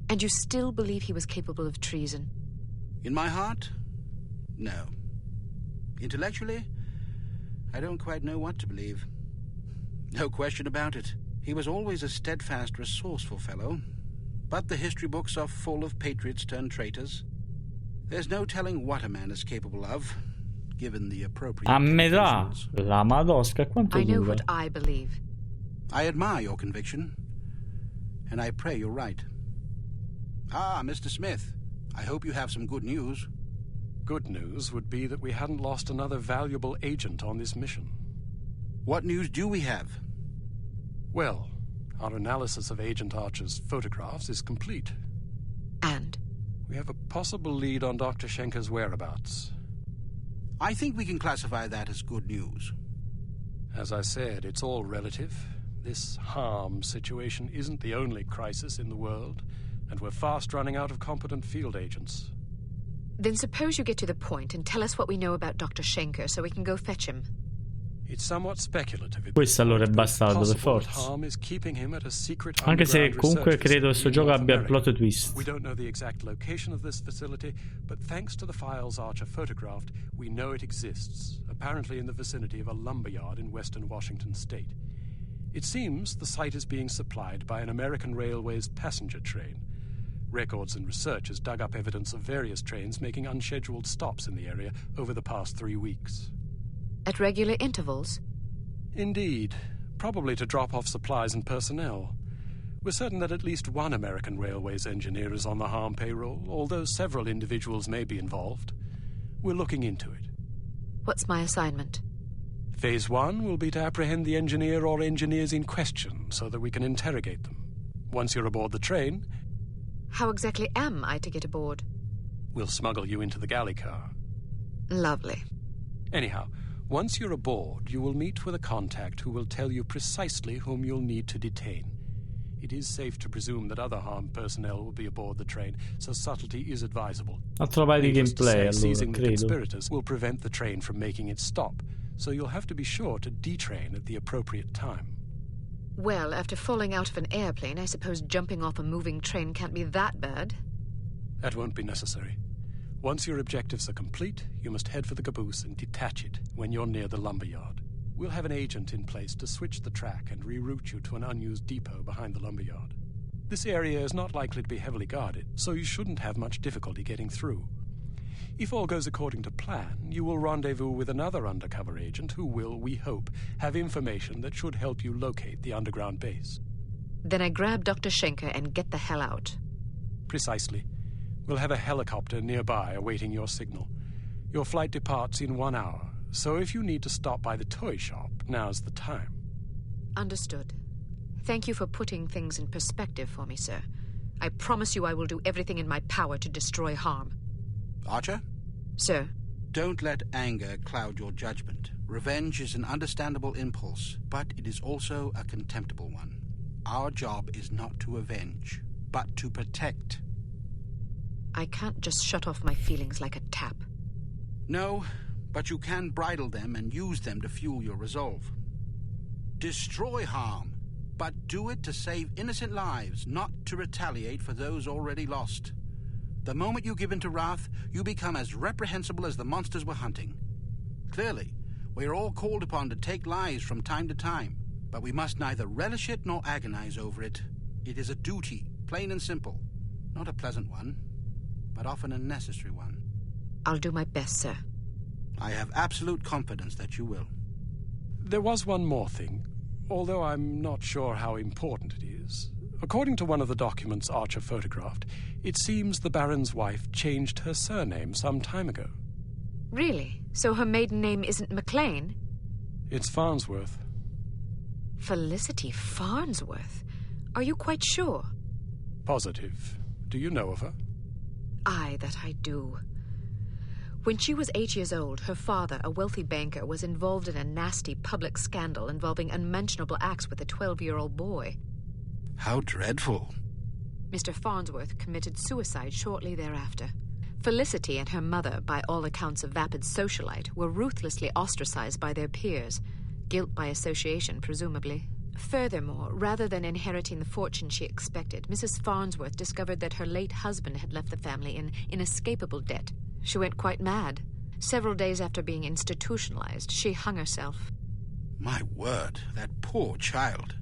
And you still believe he was capable of treason? In my heart, no. Intellectually, I don't quite know what to believe. No question about it. He was always a steadfast, resourceful fellow. But the history books are full of patriots turned traitors. There's no telling what a man is capable of, given the appropriate A metà. La madosca, quanto I know dura? what I believe. I admire your conviction, and I pray you're right. Ah, Mr. Smith, I hope you have some good news. Good news would be that we hadn't lost another valuable agent on this mission. What news do we have? Well, our analysis of Agent Archer's photographs is complete. And? We have a possible lead on Dr. Schenker's whereabouts. I think we can classify that as good news. As I said, it's all relative. This harm situation isn't the only crisis in the world, and we're fast running out of competent field agents. Then suppose you get to the point and tell us what we know about Dr. Schenker so we can go fetch him. It's somewhat speculative. Questo allora è bastardo per forza. Anche se comunque credo questo gioco abbia il plot twist. We don't know the exact location of this facility, but thanks to the files Archer photographed, we know it exists, apparently in the vicinity of a lumberyard in western Washington state. It seems the site is being supplied by an American Railways passenger train. Records and research has dug up evidence of various trains making unscheduled stops in the area over the past 3 weeks. At regular intervals? Indeed. Probably to drop off supplies and personnel. We're certain that at least one American Railways engineer is on the harm payroll, although several individuals may be involved. We're looking into it. What's my assignment? Phase 1 will be to apprehend the engineer or engineers in question so that we can interrogate them. Once you're aboard the train... How exactly am I to get aboard? We'll smuggle you into the galley car. Lovely. Anyhow, once you're aboard, you will meet with a contact who will tell you precisely whom you'll need to detain. It is safe to presume that other harmed personnel will be aboard the train, so subtlety is advisable. Altro paio di gameplay, allora, seizing the credo. conspirators will prevent the train from making its stop, so you'll have to be sure to detrain at the appropriate time. Well, after falling out of an airplane, I suppose jumping off a moving train can't be that bad. That won't be necessary. Once your objectives are complete, you must head for the caboose and detach it when you're near the lumberyard. We'll have an agent in place to switch the track and reroute you to an unused depot behind the lumberyard. This area is not likely to be heavily guarded, so you shouldn't have much difficulty getting through. If all goes according to plan, you will rendezvous with another undercover agent who will, we hope, have information that should help you locate the underground base. Then I grab Dr. Schenker and get the hell out. Precisely. We'll have a helicopter nearby awaiting your signal. Your flight departs in 1 hour, so if you need to stop by the toy shop, now's the time. Understood. Thank you for putting things in perspective for me, sir. I promise you I will do everything in my power to destroy harm. Archer? Sir? Don't let anger cloud your judgment. Revenge is an understandable impulse, but it is also a contemptible one. Our job is not to avenge, but to protect. I can't just shut off my feelings like a tap. No, but you can bridle them and use them to fuel your resolve. Destroy harm, but do it to save innocent lives, not to retaliate for those already lost. The moment you give in to wrath, you become as reprehensible as the monsters we're hunting. Clearly, we are all called upon to take lives from time to time, but we must neither relish it nor agonize over it. It is a duty, plain and simple. Not a pleasant one, but often a necessary one. I'll do my best, sir. I have absolute confidence that you will. There was one more thing, although I'm not sure how important it is. According to one of the documents Archer photographed, it seems the Baron's wife changed her surname some time ago. Really? So her maiden name isn't McLean? It's Farnsworth. Felicity Farnsworth? Are you quite sure? Positive. Do you know of her? Aye, that I do. When she was 8 years old, her father, a wealthy banker, was involved in a nasty public scandal involving unmentionable acts with a 12-year-old boy. How dreadful. Mr. Farnsworth committed suicide shortly thereafter. Felicity and her mother, by all accounts a vapid socialite, were ruthlessly ostracized by their peers. Guilt by association, presumably. Furthermore, rather than inheriting the fortune she expected, Mrs. Farnsworth discovered that her late husband had left the family in inescapable debt. She went quite mad. Several days after being institutionalized, she hung herself. My word, that poor child.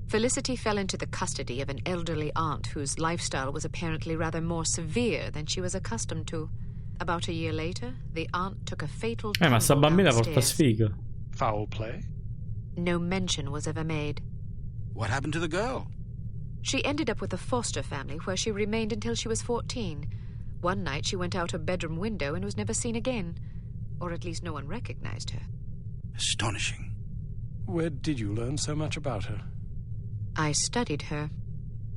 Felicity fell into the custody of an elderly aunt whose lifestyle was apparently rather more severe than she was accustomed to. About a year later, the aunt took a fatal ma sta tumble bambina porta downstairs. sfiga. Foul play? No mention was ever made. What happened to the girl? She ended up with a foster family where she remained until she was 14. One night she went out her bedroom window and was never seen again. Or at least no one recognized her. Astonishing. Where did you learn so much about her? I studied her.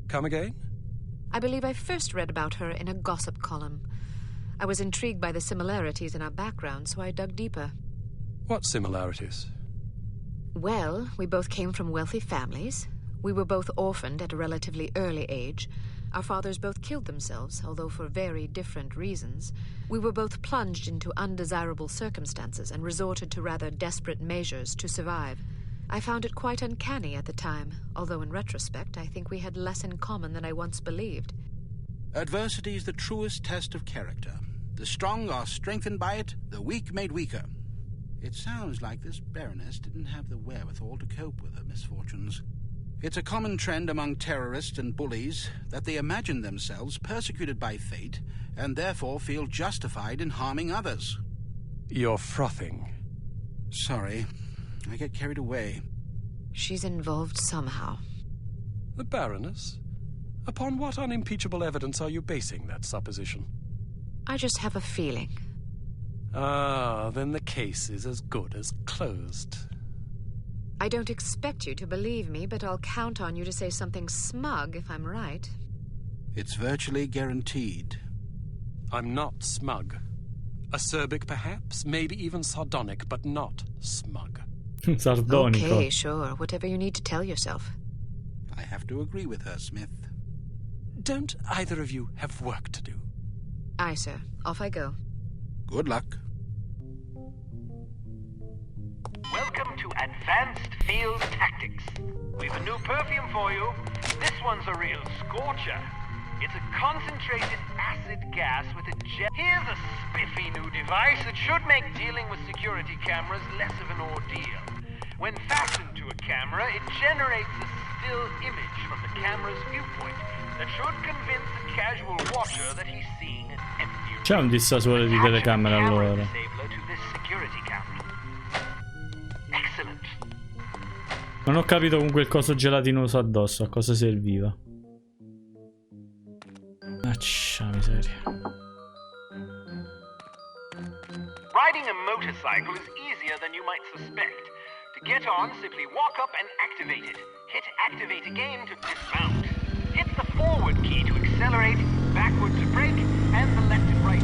Come again? I believe I first read about her in a gossip column. I was intrigued by the similarities in our background, so I dug deeper. What similarities? Well, we both came from wealthy families. We were both orphaned at a relatively early age. Our fathers both killed themselves, although for very different reasons. We were both plunged into undesirable circumstances and resorted to rather desperate measures to survive. I found it quite uncanny at the time, although in retrospect I think we had less in common than I once believed. Adversity is the truest test of character. The strong are strengthened by it, the weak made weaker. It sounds like this Baroness didn't have the wherewithal to cope with her misfortunes. It's a common trend among terrorists and bullies that they imagine themselves persecuted by fate and therefore feel justified in harming others. You're frothing. Sorry, I get carried away. She's involved somehow. The Baroness? Upon what unimpeachable evidence are you basing that supposition? I just have a feeling. Ah, then the case is as good as closed. I don't expect you to believe me, but I'll count on you to say something smug if I'm right. It's virtually guaranteed. I'm not smug. Acerbic, perhaps, maybe even sardonic, but not smug. Sardonico. Okay, sure. Whatever you need to tell yourself. I have to agree with her, Smith. Don't either of you have work to do? Aye, sir. Off I go. Good luck. Welcome to Advanced Field Tactics. We've a new perfume for you. This one's a real scorcher. It's a concentrated acid gas with a jet. Here's a spiffy new device that should make dealing with security cameras less of an ordeal. When fastened to a camera, it generates a still image from the camera's viewpoint that should convince a casual watcher that he's seeing an empty room. C'è un dissasuore di telecamera allora. Disabler to this security camera. Excellent. Non ho capito con quel coso gelatinoso addosso a cosa serviva. miseria. Riding a motorcycle is easier than you might suspect. To get on, simply walk up and activate it. Hit activate again to dismount. Hit the forward key to accelerate, backward to brake, and the left and right.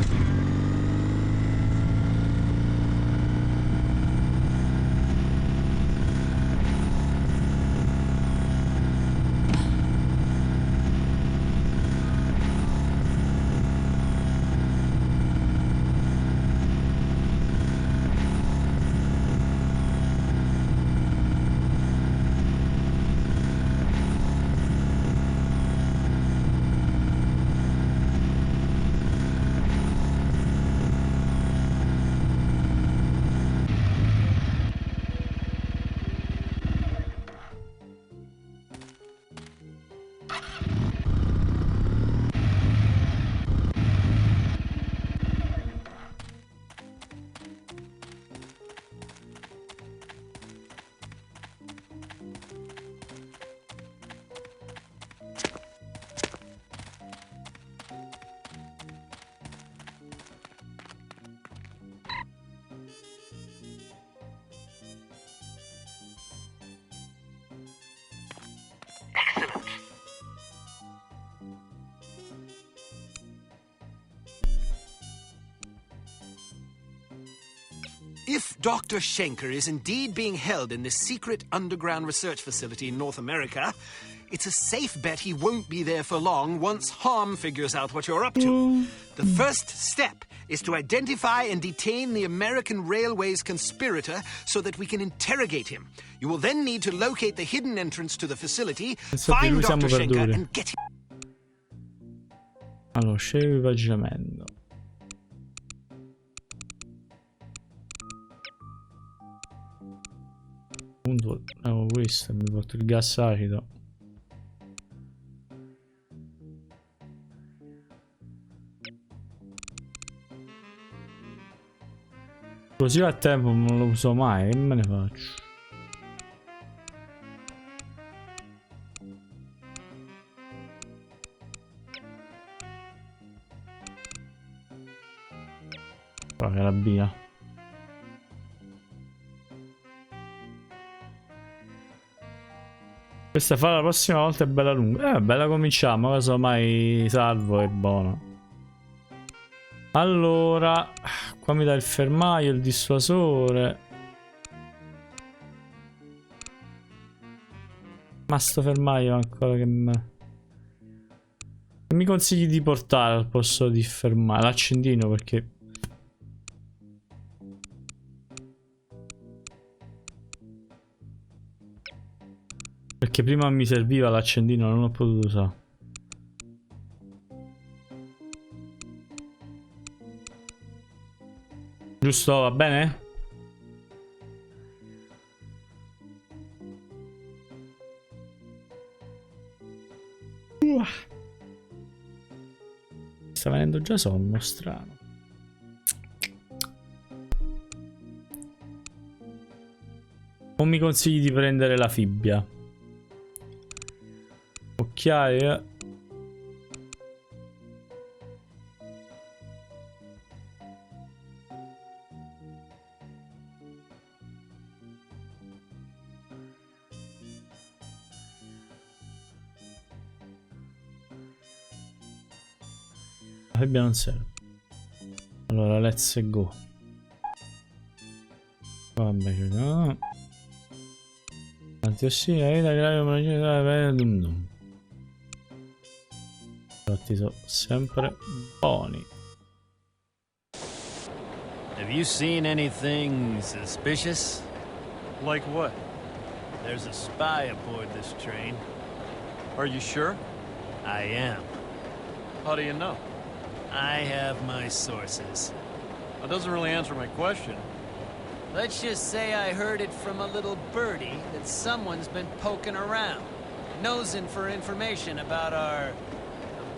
If Dr. Schenker is indeed being held in this secret underground research facility in North America, it's a safe bet he won't be there for long once Harm figures out what you're up to. The first step is to identify and detain the American Railways conspirator so that we can interrogate him. You will then need to locate the hidden entrance to the facility, find Dr. Schenker, and get him. Allora, scegli l'equipaggiamento. Appunto, questo mi porto il gas acido. Così a tempo non lo uso mai, che me ne faccio? Qua carabina. Questa fa la prossima volta è bella lunga. Bella cominciamo, casomai salvo è buono. Allora, qua mi dà il fermaio, il dissuasore. Ma sto fermaio ancora che mi consigli di portare al posto di fermare? L'accendino perché... Perché prima mi serviva l'accendino, non ho potuto usare. Giusto, va bene? Sta venendo già sonno, strano. Non mi consigli di prendere la fibbia. Occhiali. La fibbia non serve. Allora, let's go. Vabbè, no. Antiossina, infatti sono sempre buoni. Have you seen anything suspicious? Like what? There's a spy aboard this train. Are you sure? I am. How do you know? I have my sources. That doesn't really answer my question. Let's just say I heard it from a little birdie that someone's been poking around, nosing for information about our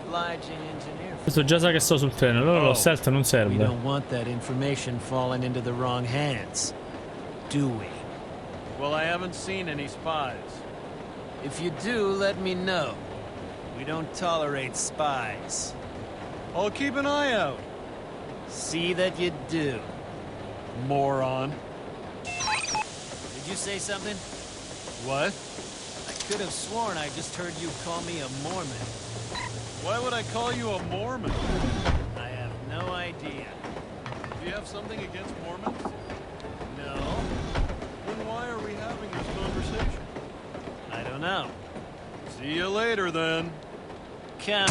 obliging engineer. Questo già sa che sto sul treno, allora lo stealth non serve. We don't want that information falling into the wrong hands, do we? Well, I haven't seen any spies. If you do, let me know. We don't tolerate spies. I'll keep an eye out. See that you do. Moron. Did you say something? What? I could have sworn I just heard you call me a Mormon. Why would I call you a Mormon? I have no idea. Do you have something against Mormons? No. Then why are we having this conversation? I don't know. See you later, then. Count.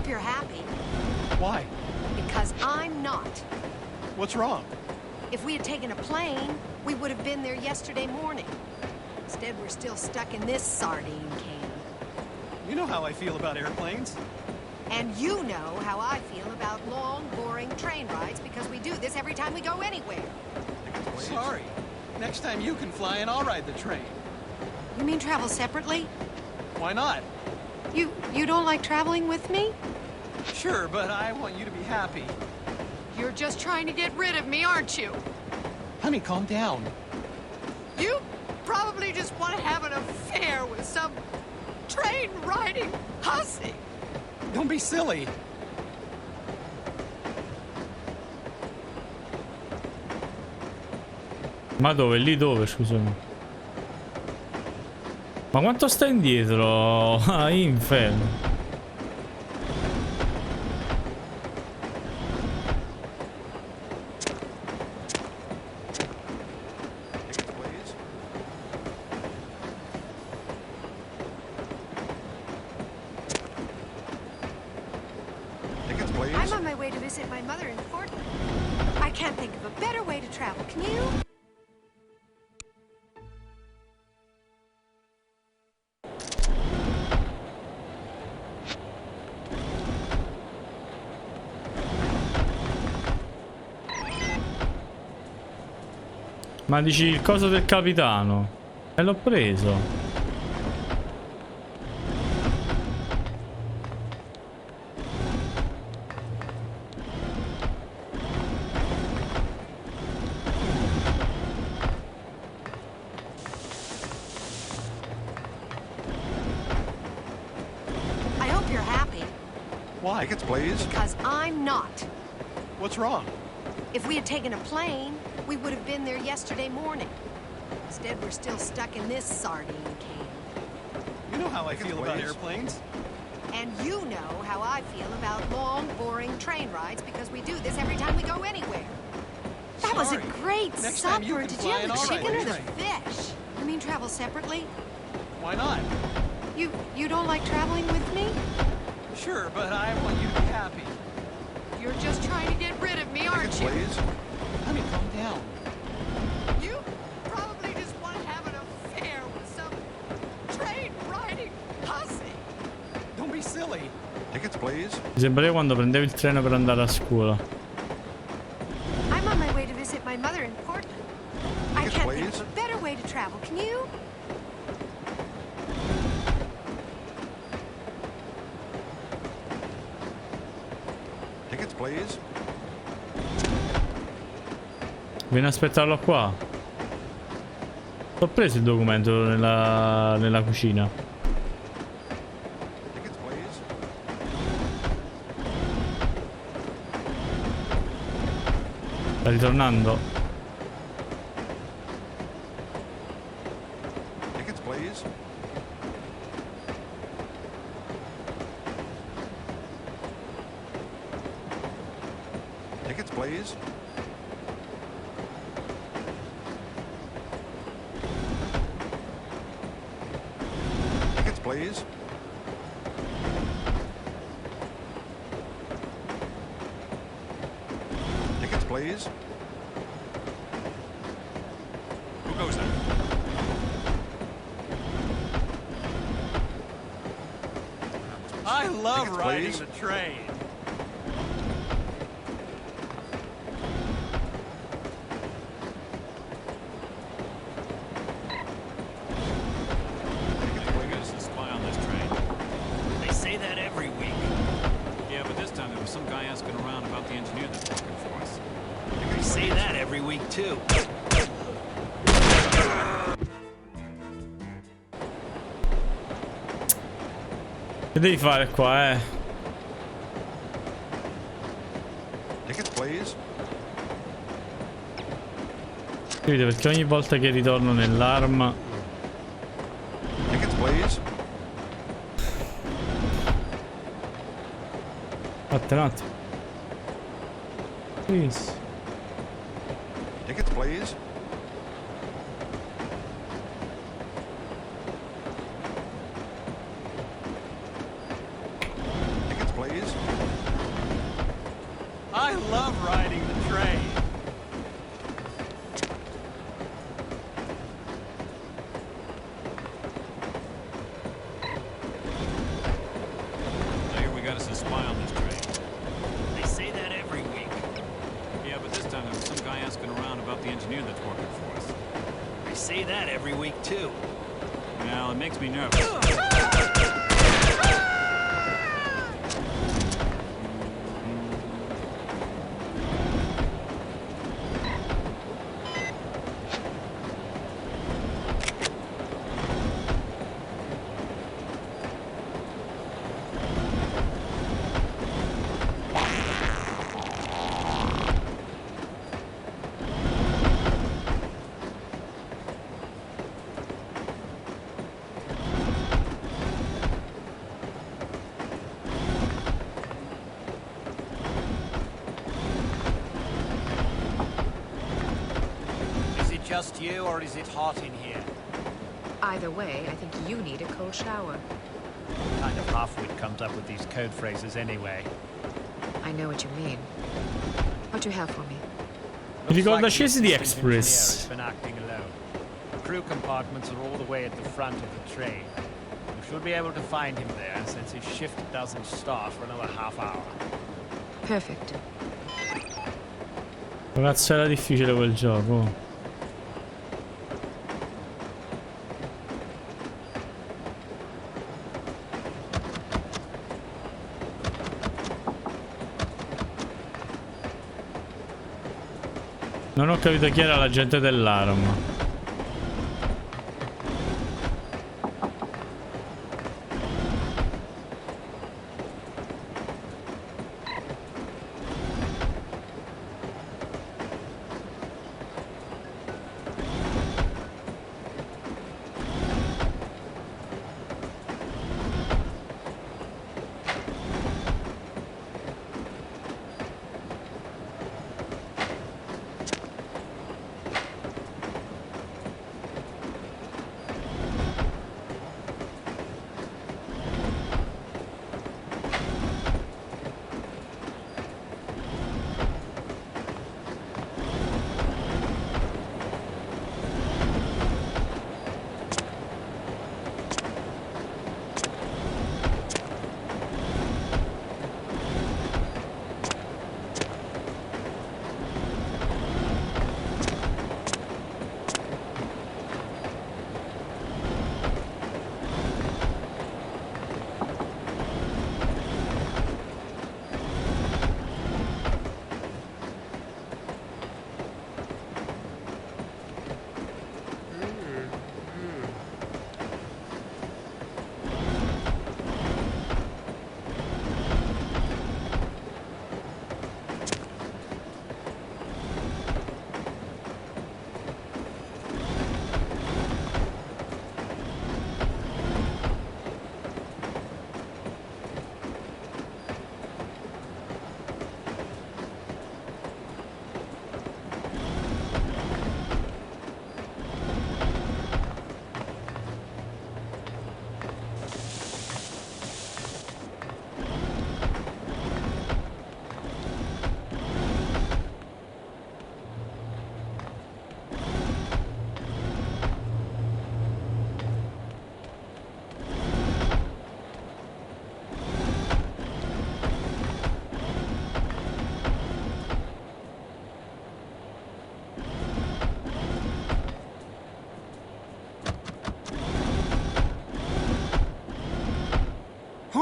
You're happy. Why? Because I'm not. What's wrong? If we had taken a plane, we would have been there yesterday morning. Instead, we're still stuck in this sardine can. You know how I feel about airplanes. And you know how I feel about long, boring train rides because we do this every time we go anywhere. Sorry. Next time you can fly and I'll ride the train. You mean travel separately? Why not? You don't like traveling with me? Sure, but I want you to be happy. You're just trying to get rid of me, aren't you? Honey, calm down. You probably just want to have an affair with some train-riding hussy. Don't be silly. Ma dove? Lì dove, scusami? Ma quanto sta indietro? Ah, inferno. I'm on my way to visit my mother in Portland. I can't think of a better way to travel, can you? Ma dici il coso del capitano? E l'ho preso. I hope you're happy. Why? Tickets, please. Because I'm not. What's wrong? If we had taken a plane, we would have been there yesterday morning. Instead, we're still stuck in this sardine can. You know how I feel about airplanes. And you know how I feel about long, boring train rides because we do this every time we go anywhere. That was a great Next time you supper. can Did fly you have and the I'll ride chicken the or the train. fish? You mean travel separately? Why not? You don't like traveling with me? Sure, but I want you to be happy. You're just trying to get rid of me, aren't you? Please. Honey, calm down. You probably just want to have an affair with some train-riding hussy. Don't be silly. Tickets, please. Mi sembra quando prendevo il treno per andare a scuola. I'm on my way to visit my mother in Portland. I can't think please. A better way to travel, can you? Tickets, please. Vieni a aspettarlo qua. Ho preso il documento nella cucina. Tickets, please. Sta ritornando. Tickets, please. Tickets, please. Tickets, please. Tickets, please. Who goes there? I love Tickets, riding please. the train. They say that every week. Yeah, but this time there was some guy asking around about the engineer that's working for us. They say that every week, too. Che devi fare qua, eh? Tickets, please. Capite? Perché ogni volta che ritorno nell'arma... Tickets, please. Aspetta un attimo. Please. Tickets, please. Tickets, please. I love riding the train. I hear we got us a spy on this train. They say that every week. Yeah, but this time there was some guy asking around about the engineer that's working for us. They say that every week, too. Well, it makes me nervous. Just you, or is it hot in here? Either way, I think you need a cold shower. Kind of half-wit comes up with these code phrases anyway. I know what you mean. What do you have for me? Ricorda scesi di Engineer Express. has been acting alone. The crew compartments are all the way at the front of the train. You should be able to find him there, since his shift doesn't start for another half hour. Perfect. Cazzo, era difficile quel gioco. Non ho capito chi era l'agente dell'arma.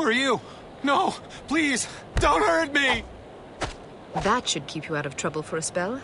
Who are you? No, please, don't hurt me! That should keep you out of trouble for a spell.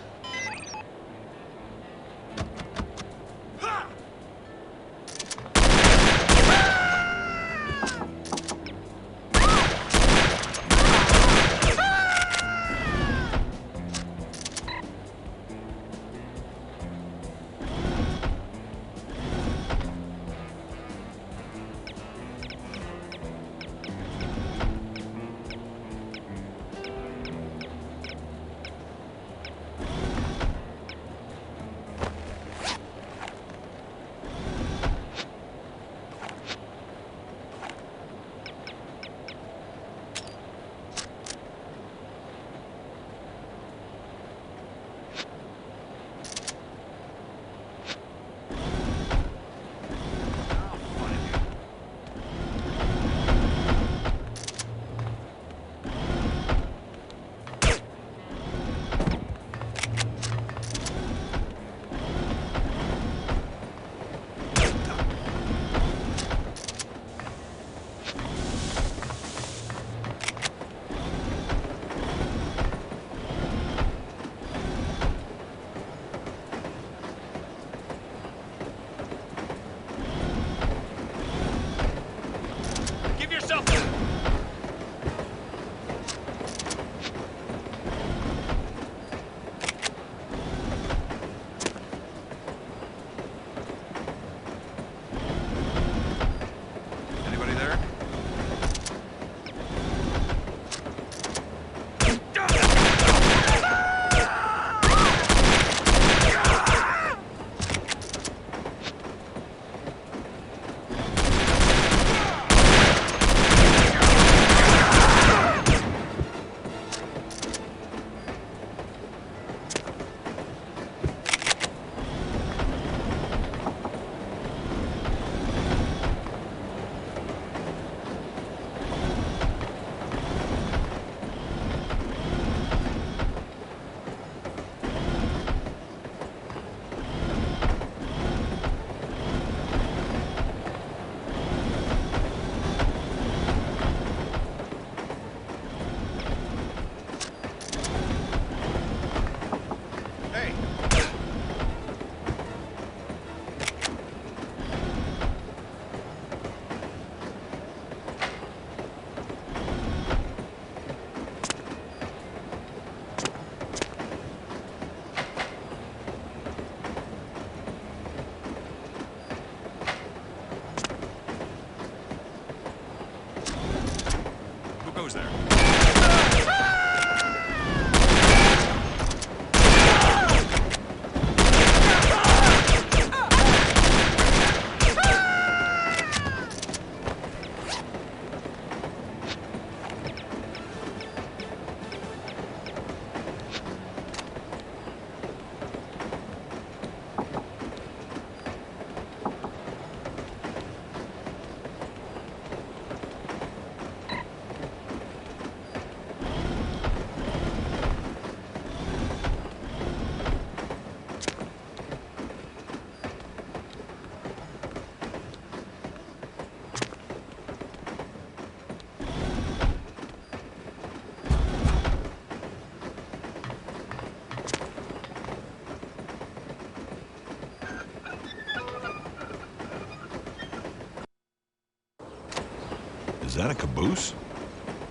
Is that a caboose?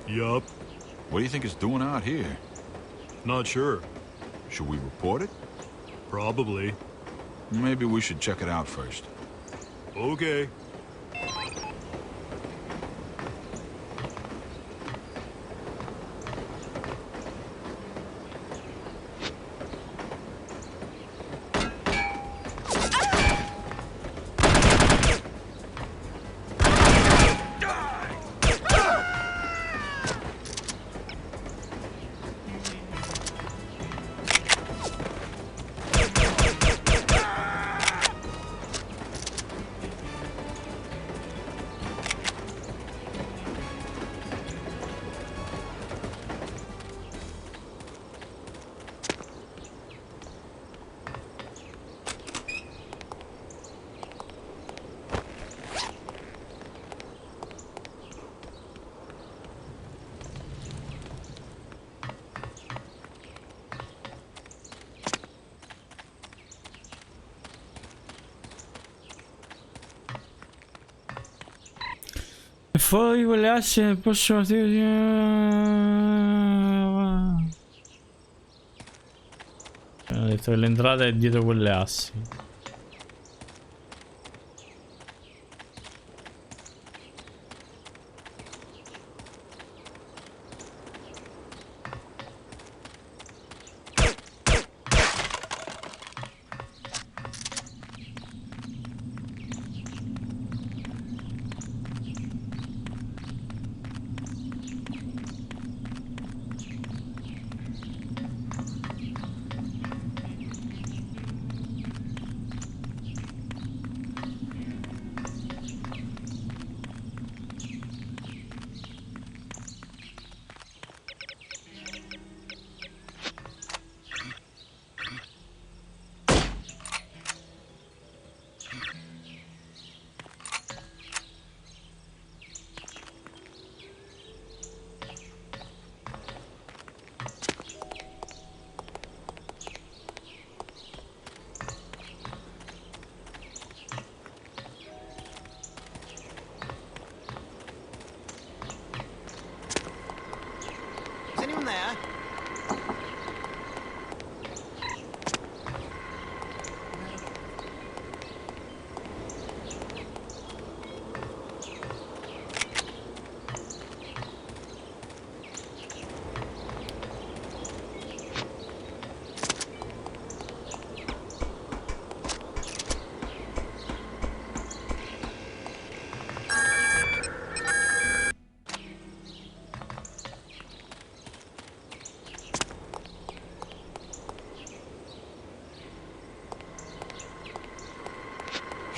Yup. What do you think it's doing out here? Not sure. Should we report it? Probably. Maybe we should check it out first. Okay. Fuori quelle assi nel prossimo... Ho detto che l'entrata è dietro quelle assi.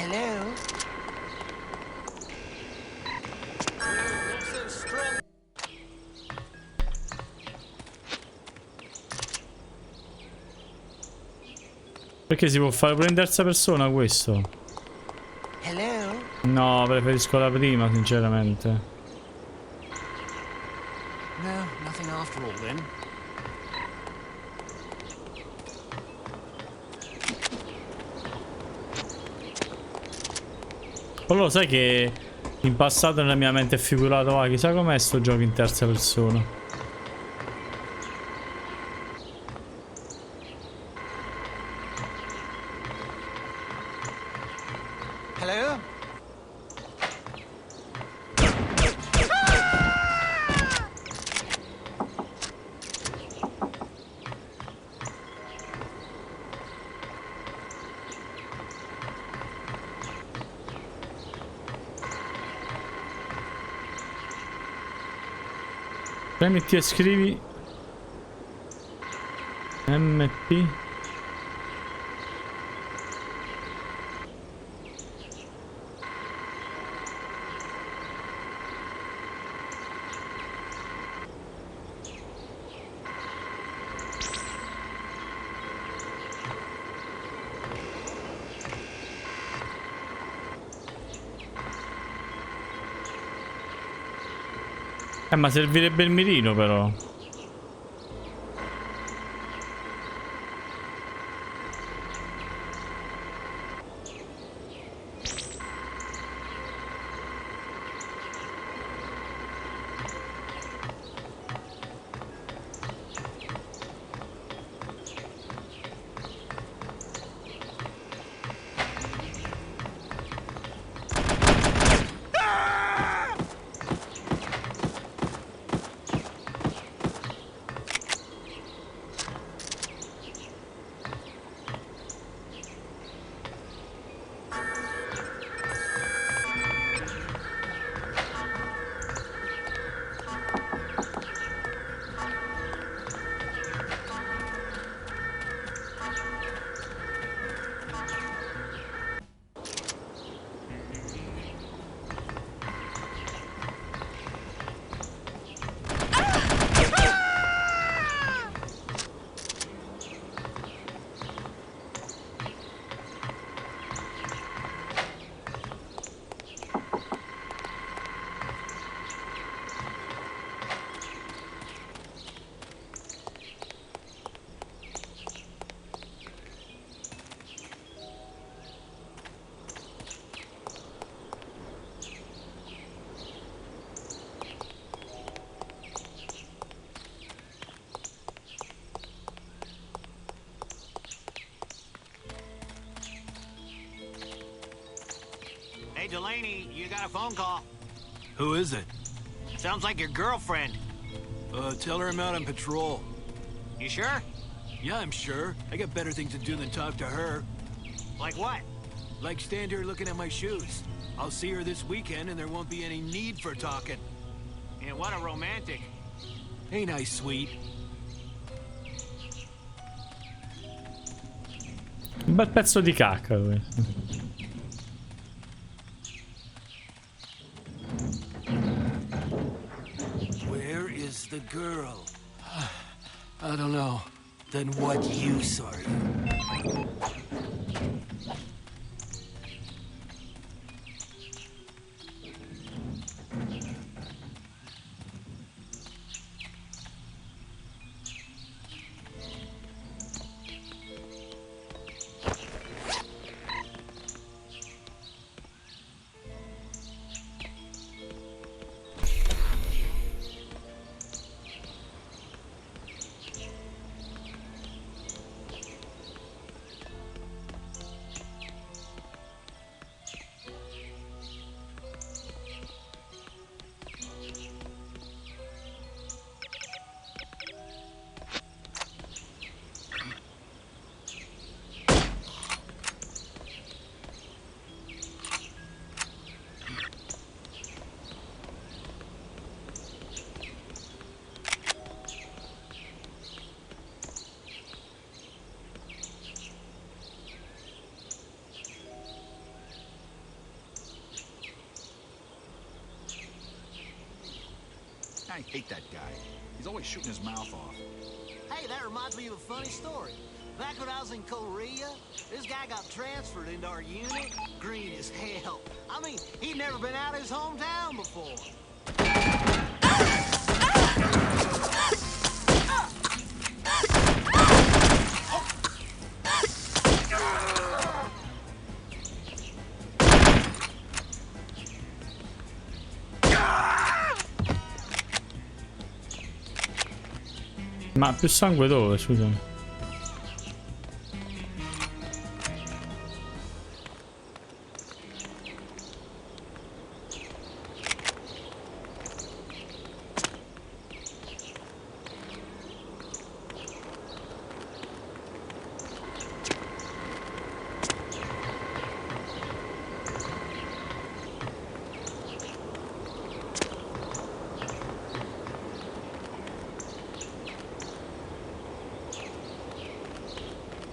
Hello? Perché si può fare pure in terza persona questo? Hello? No, preferisco la prima, sinceramente. No, nothing after all then. Però lo sai che in passato nella mia mente è figurato, chissà com'è sto gioco in terza persona. Hello? Premiti e scrivi MP. Ma servirebbe il mirino però. Hey, Delaney, you got a phone call. Who is it? Sounds like your girlfriend. Tell her I'm out on patrol. You sure? Yeah, I'm sure. I got better things to do than talk to her. Like what? Like stand here looking at my shoes. I'll see her this weekend and there won't be any need for talking. And what a romantic. Ain't I sweet? Un bel pezzo di cacca questo. Where is the girl? I don't know. Then what use are you? I hate that guy. He's always shooting his mouth off. Hey, that reminds me of a funny story. Back when I was in Korea, this guy got transferred into our unit. Green as hell. I mean, he'd never been out of his hometown before. Ma più sangue dove, scusami?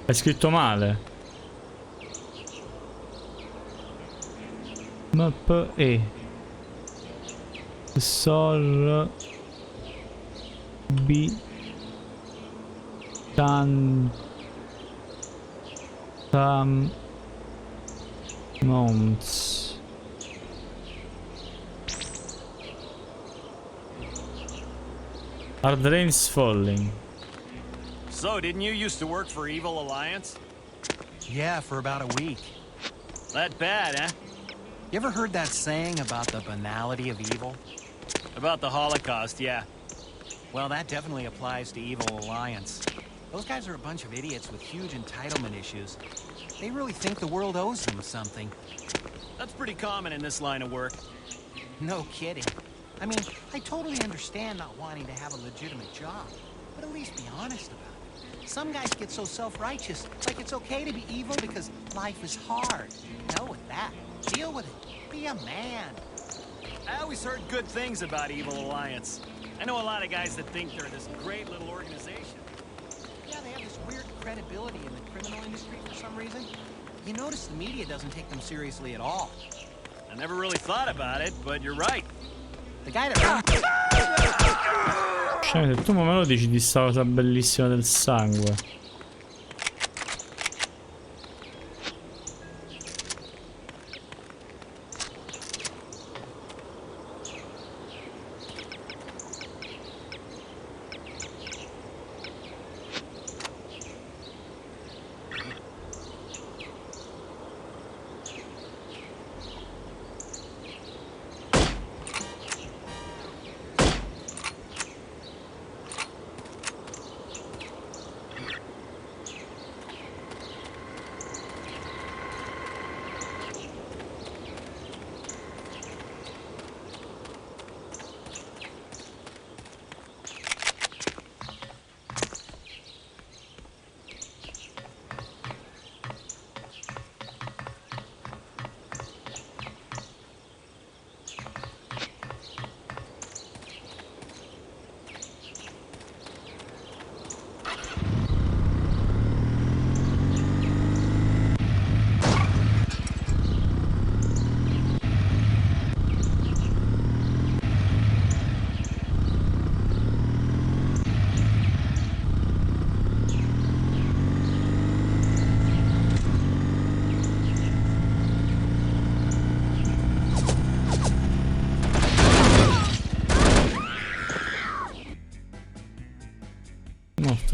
È scritto male. Map E Sol B Tan Tam Monts. Hard rain's falling. So, didn't you used to work for Evil Alliance? Yeah, for about a week. That bad, eh? You ever heard that saying about the banality of evil? About the Holocaust, yeah. Well, that definitely applies to Evil Alliance. Those guys are a bunch of idiots with huge entitlement issues. They really think the world owes them something. That's pretty common in this line of work. No kidding. I mean, I totally understand not wanting to have a legitimate job, but at least be honest about it. Some guys get so self-righteous, like it's okay to be evil because life is hard. Hell with that. Deal with it. Be a man. I always heard good things about Evil Alliance. I know a lot of guys that think they're this great little organization. Yeah, they have this weird credibility in the criminal industry for some reason. You notice the media doesn't take them seriously at all. I never really thought about it, but you're right. The guy that Cioè, se tu me lo dici di sta cosa bellissima del sangue.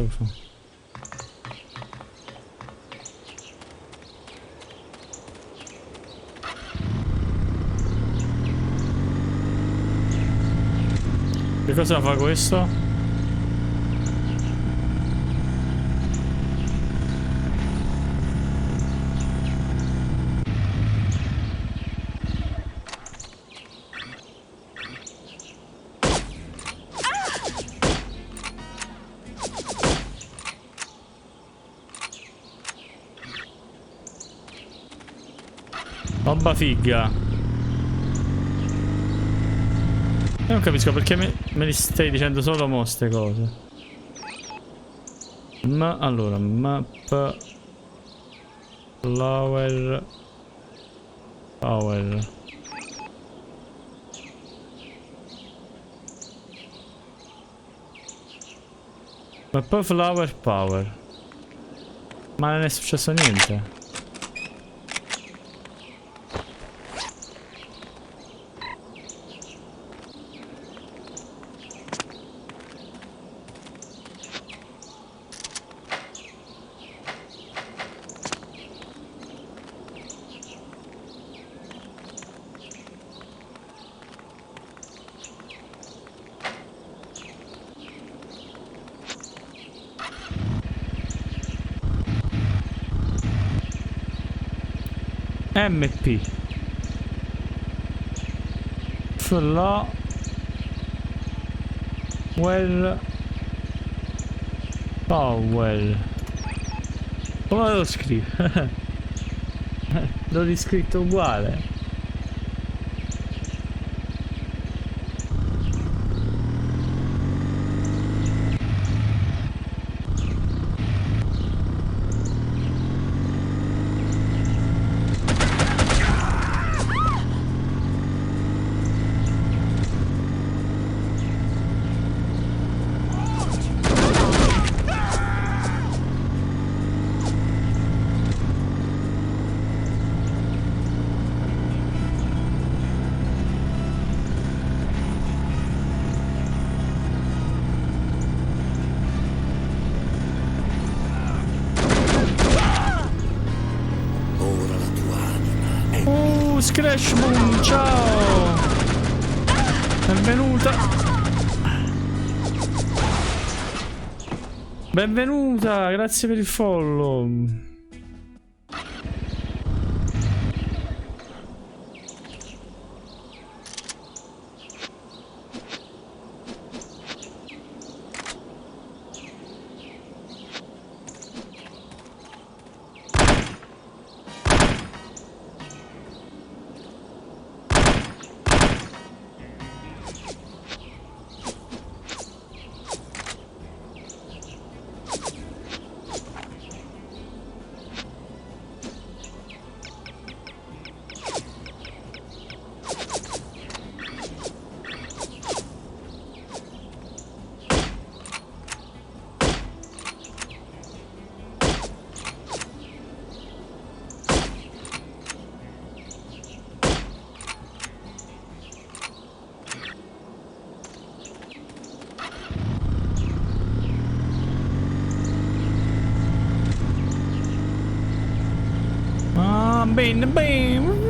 posso fare? Che cosa fa questo? Roba figa. Io non capisco perché me li stai dicendo solo mo ste cose. Ma allora, map flower power. Map flower power. Ma non è successo niente. MP Flower Power. Come lo scrivo? L'ho riscritto uguale. Crash Boom, ciao! Benvenuta! Benvenuta, grazie per il follow. Bene, bene.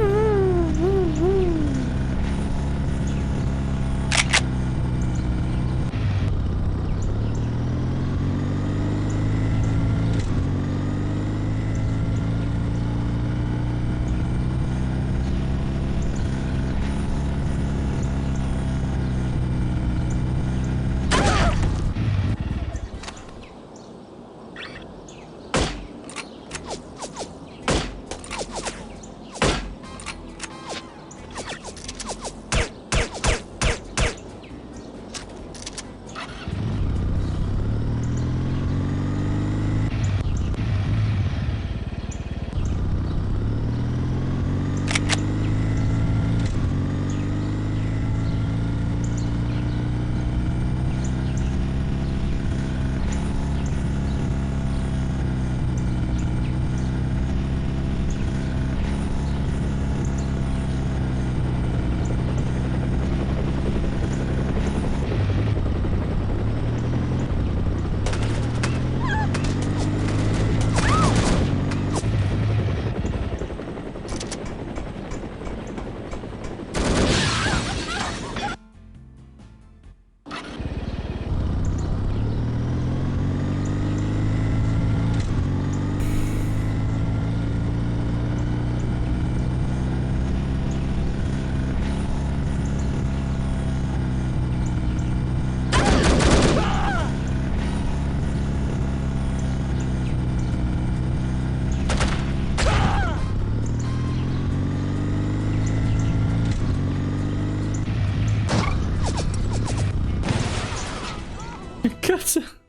cazzo?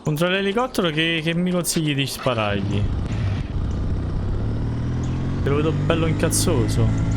Contro l'elicottero che mi consigli di sparargli? Te lo vedo bello incazzoso.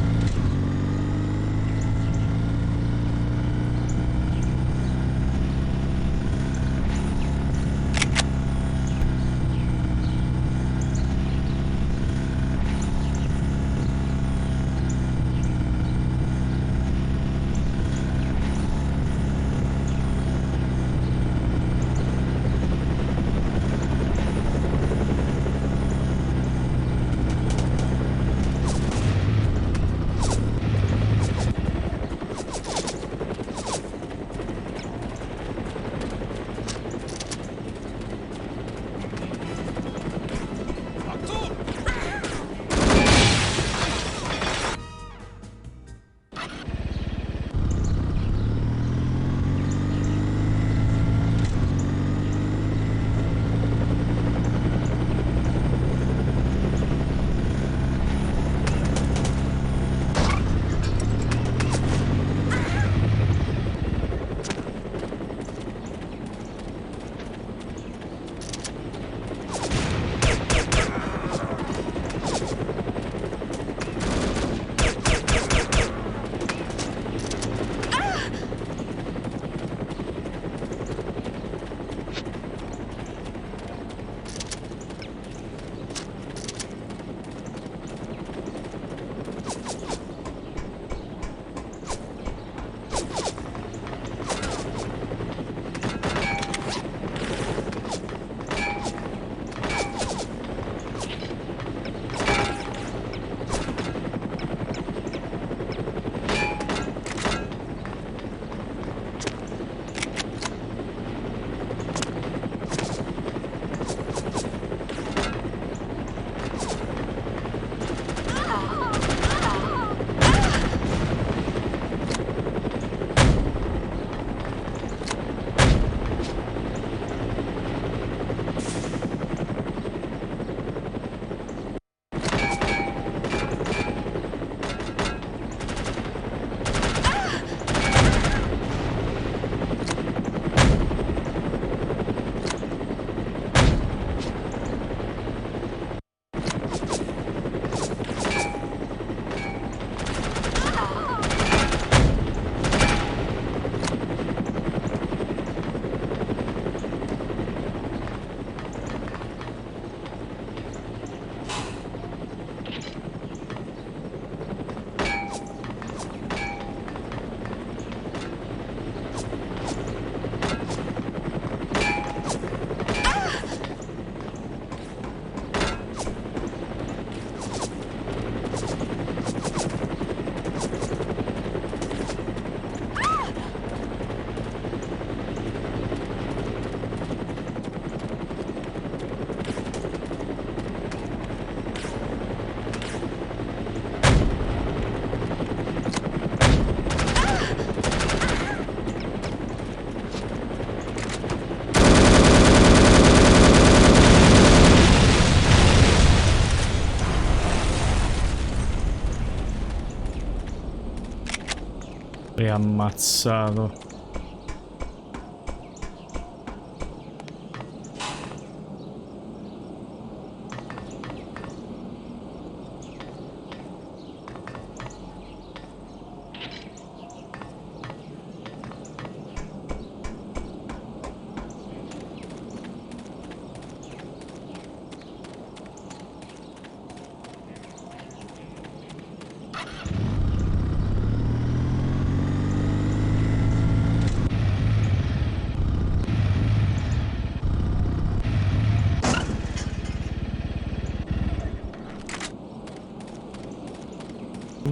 Ammazzato.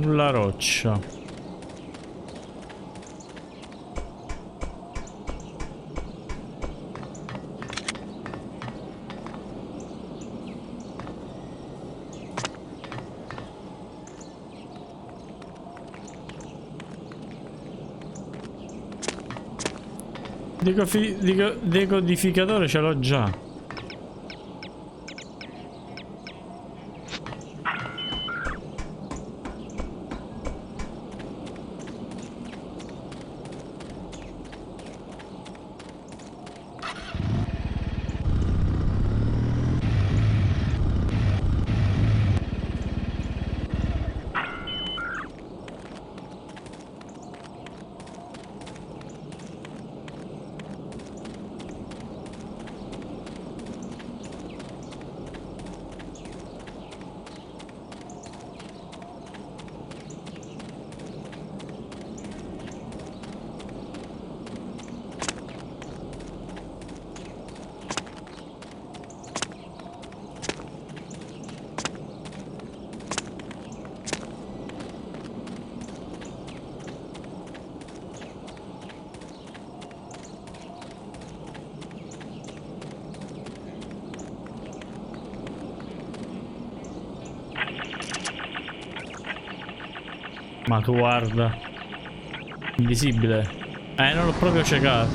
Sulla roccia. Decodificatore ce l'ho già. Ma tu guarda. Invisibile. Non l'ho proprio ciecato.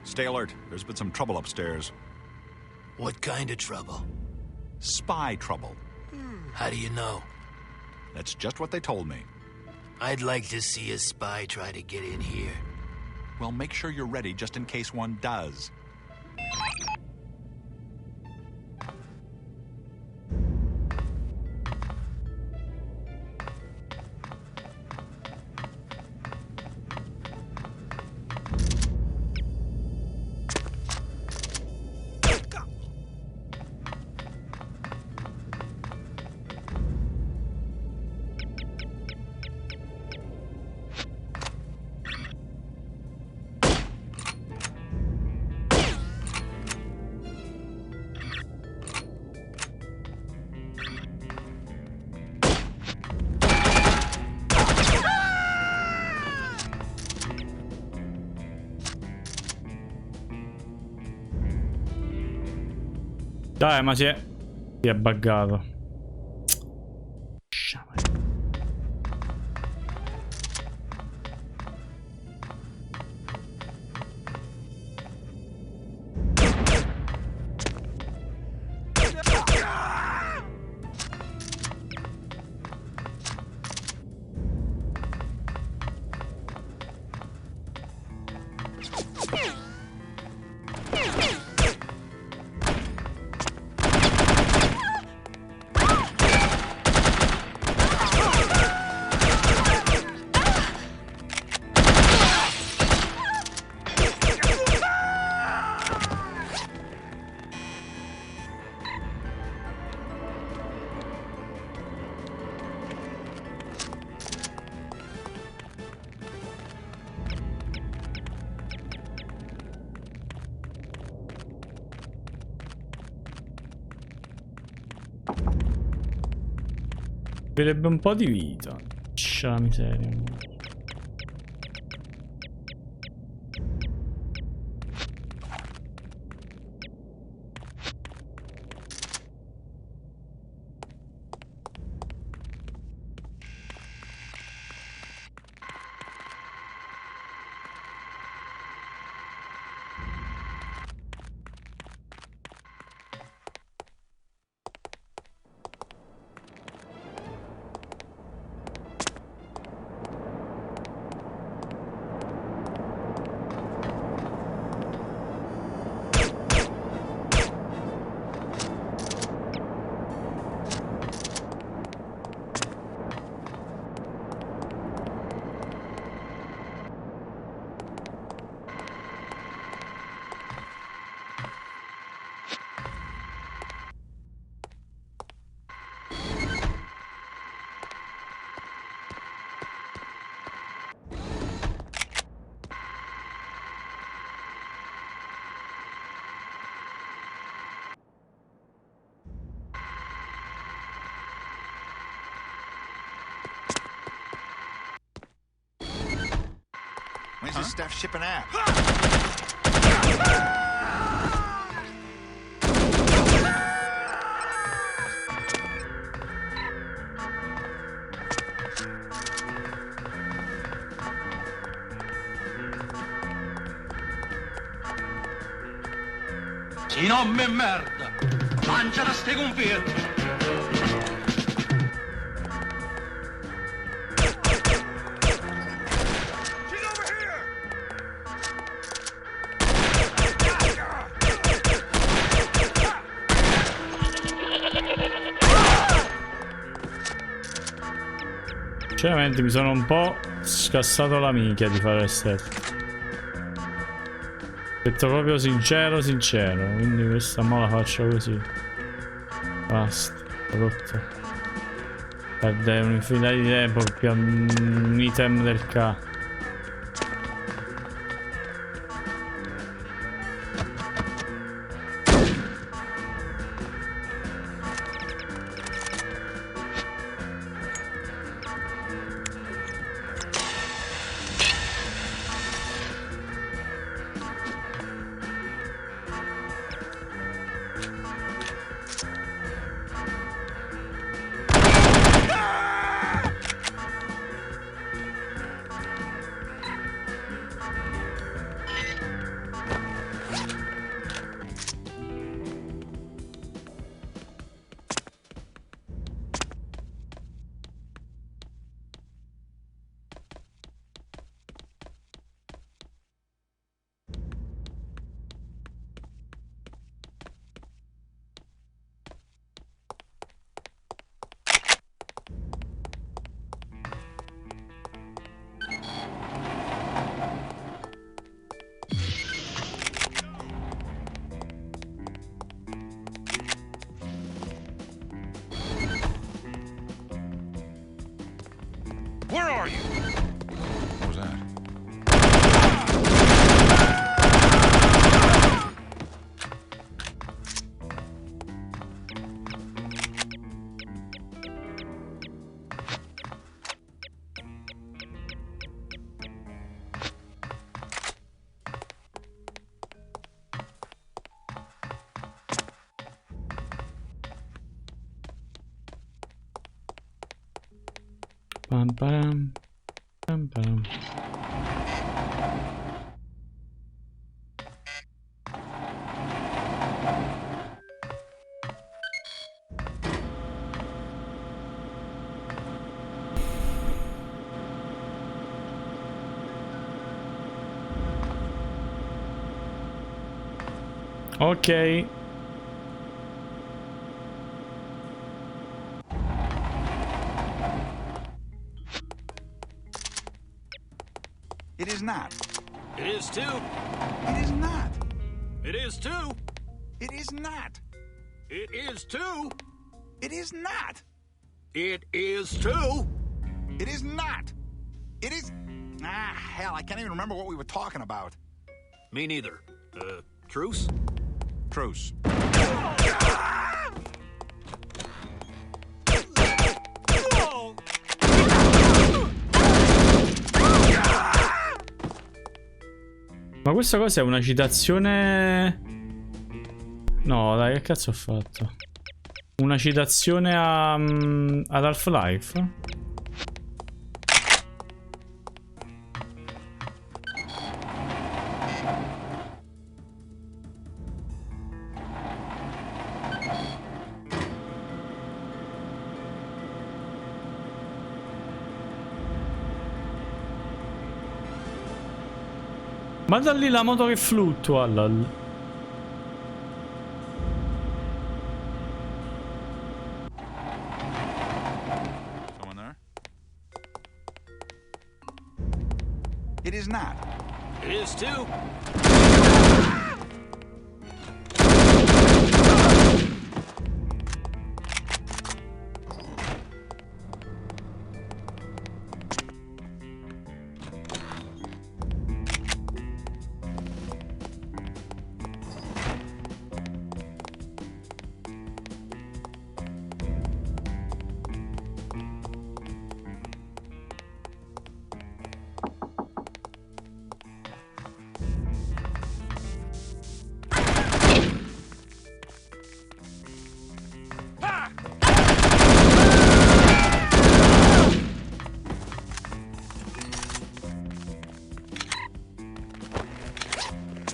Stay alert. There's been some trouble upstairs. What kind of trouble? Spy trouble. How do you know? That's just what they told me. I'd like to see a spy try to get in here. Well, make sure you're ready just in case one does. Dai, ma si è buggato. Servirebbe un po' di vita. Scia miseria. this stuff shipping out? Si no me merda! Mangia da ste convenienti! Sinceramente mi sono un po' scassato la minchia di fare stealth. Detto proprio sincero, quindi questa mo la faccio così. Basta, rotto. Perde un'infinità di tempo più un item del K. Where are you? What was that? Pam pam pam pam. Ok. It is not. It is too. It is not. It is too. It is not. It is too. It is not. It is too. It is not. It is... Ah, hell, I can't even remember what we were talking about. Me neither. Truce? Truce. Ma questa cosa è una citazione... No, dai, che cazzo ho fatto? Una citazione ad Half-Life? Ma da lì la moto che fluttua, lol. Someone there? It is not. It is too.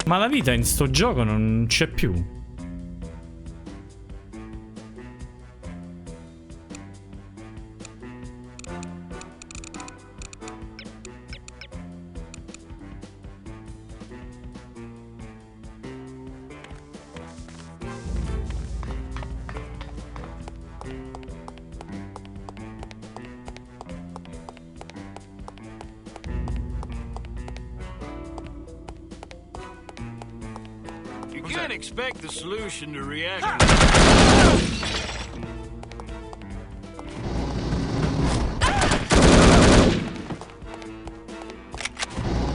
Ma la vita in sto gioco non c'è più. You can't expect the solution to react.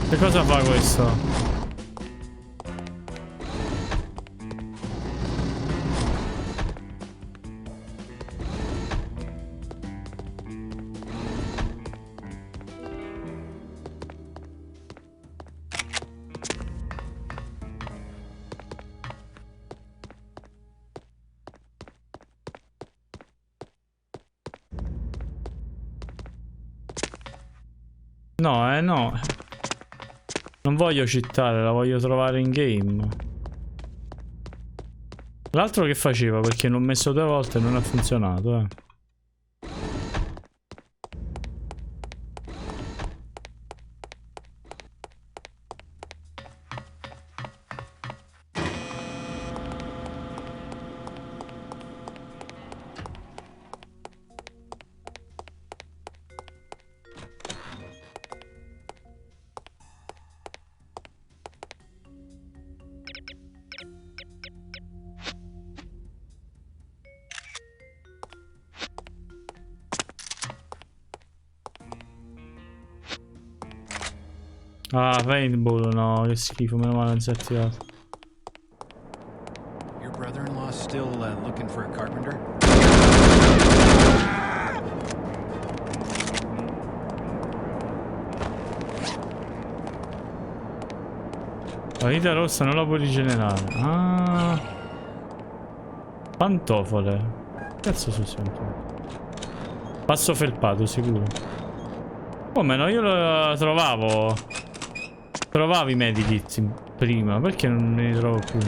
Che cosa fa questo? No, no. Non voglio cittare, la voglio trovare in game. L'altro che faceva? Perché l'ho messo 2 volte e non ha funzionato, Ah, paintball, no, che schifo, meno male non si è attivato. Your brother-in-law still looking for a carpenter? La vita rossa non la puoi rigenerare. Ah. Pantofole. Cazzo sono sempre. Passo felpato, sicuro. Come no? Io lo trovavo. Trovavo i medikit prima. Perché non ne trovo più?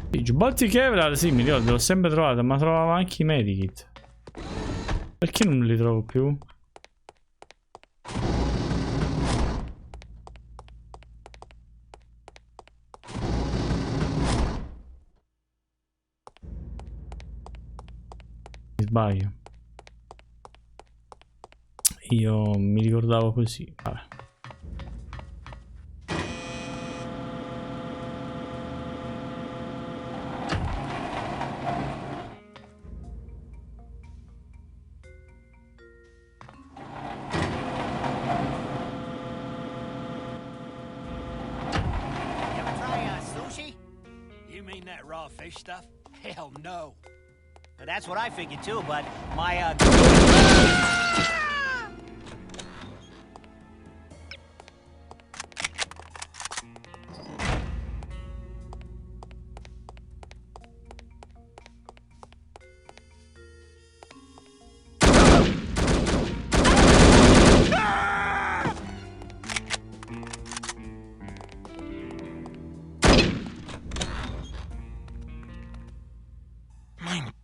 I giubbotti Kevlar, sì, mi ricordo, l'ho sempre trovato, ma trovavo anche i medikit. Perché non li trovo più? Mi sbaglio. Io mi ricordavo così, vabbè. Fish stuff? Hell no. Now, that's what I figured too, but my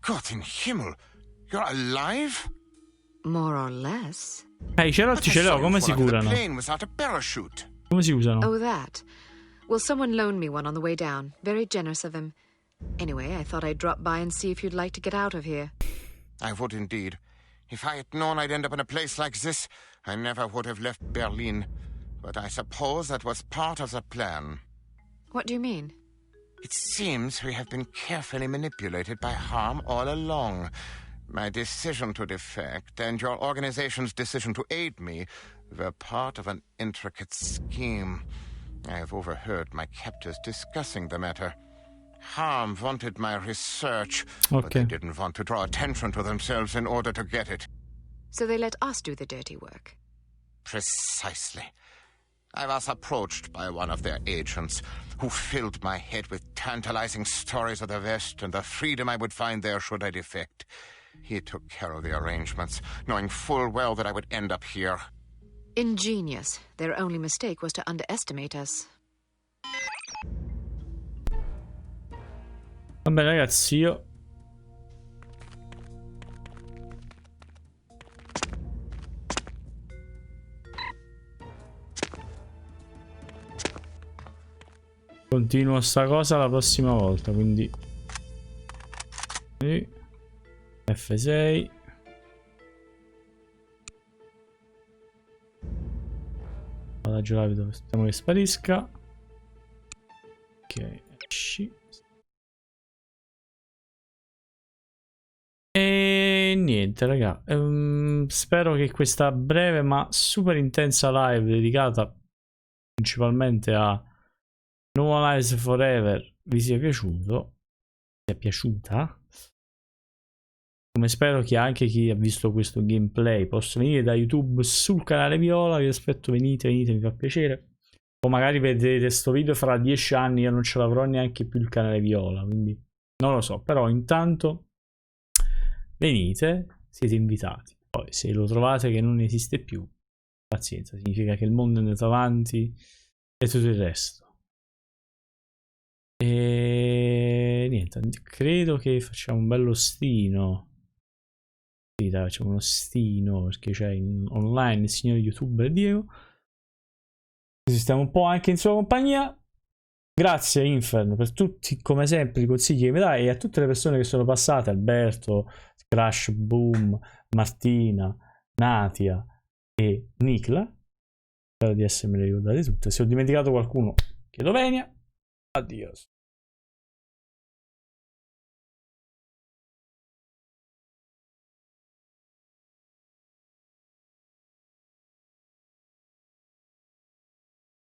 Gott in Himmel, you're alive? More or less. I cerotti ce l'ho, come si curano? Come si usano? Oh, that. Well, someone loaned me one on the way down. Very generous of him. Anyway, I thought I'd drop by and see if you'd like to get out of here. I would indeed. If I had known I'd end up in a place like this, I never would have left Berlin. But I suppose that was part of the plan. What do you mean? It seems we have been carefully manipulated by Harm all along. My decision to defect and your organization's decision to aid me were part of an intricate scheme. I have overheard my captors discussing the matter. Harm wanted my research, but they didn't want to draw attention to themselves in order to get it. So they let us do the dirty work. Precisely. I was approached by one of their agents, who filled my head with tantalizing stories of the West and the freedom I would find there should I defect. He took care of the arrangements, knowing full well that I would end up here. Ingenious. Their only mistake was to underestimate us. Vabbè ragazzi, io continuo sta cosa la prossima volta, quindi F6. Vado a giocare dove stiamo che sparisca. Ok, esci. E niente raga, spero che questa breve ma super intensa live dedicata principalmente a No More Lives Forever vi sia piaciuta, come spero che anche chi ha visto questo gameplay possa venire da YouTube sul canale Viola. Vi aspetto, venite, mi fa piacere. O magari vedrete sto video fra 10 anni, io non ce l'avrò neanche più il canale Viola, quindi non lo so, però intanto venite, siete invitati. Poi se lo trovate che non esiste più, pazienza, significa che il mondo è andato avanti e tutto il resto. E niente, credo che facciamo un bello stino. Sì, dai, facciamo uno stino perché c'è online il signor youtuber Diego. Così stiamo un po' anche in sua compagnia. Grazie Inferno per tutti, come sempre, i consigli che mi dai, e a tutte le persone che sono passate: Alberto, Crash Boom, Martina, Natia e Nicla. Spero di essermele ricordate tutte. Se ho dimenticato qualcuno, chiedo venia. Addio.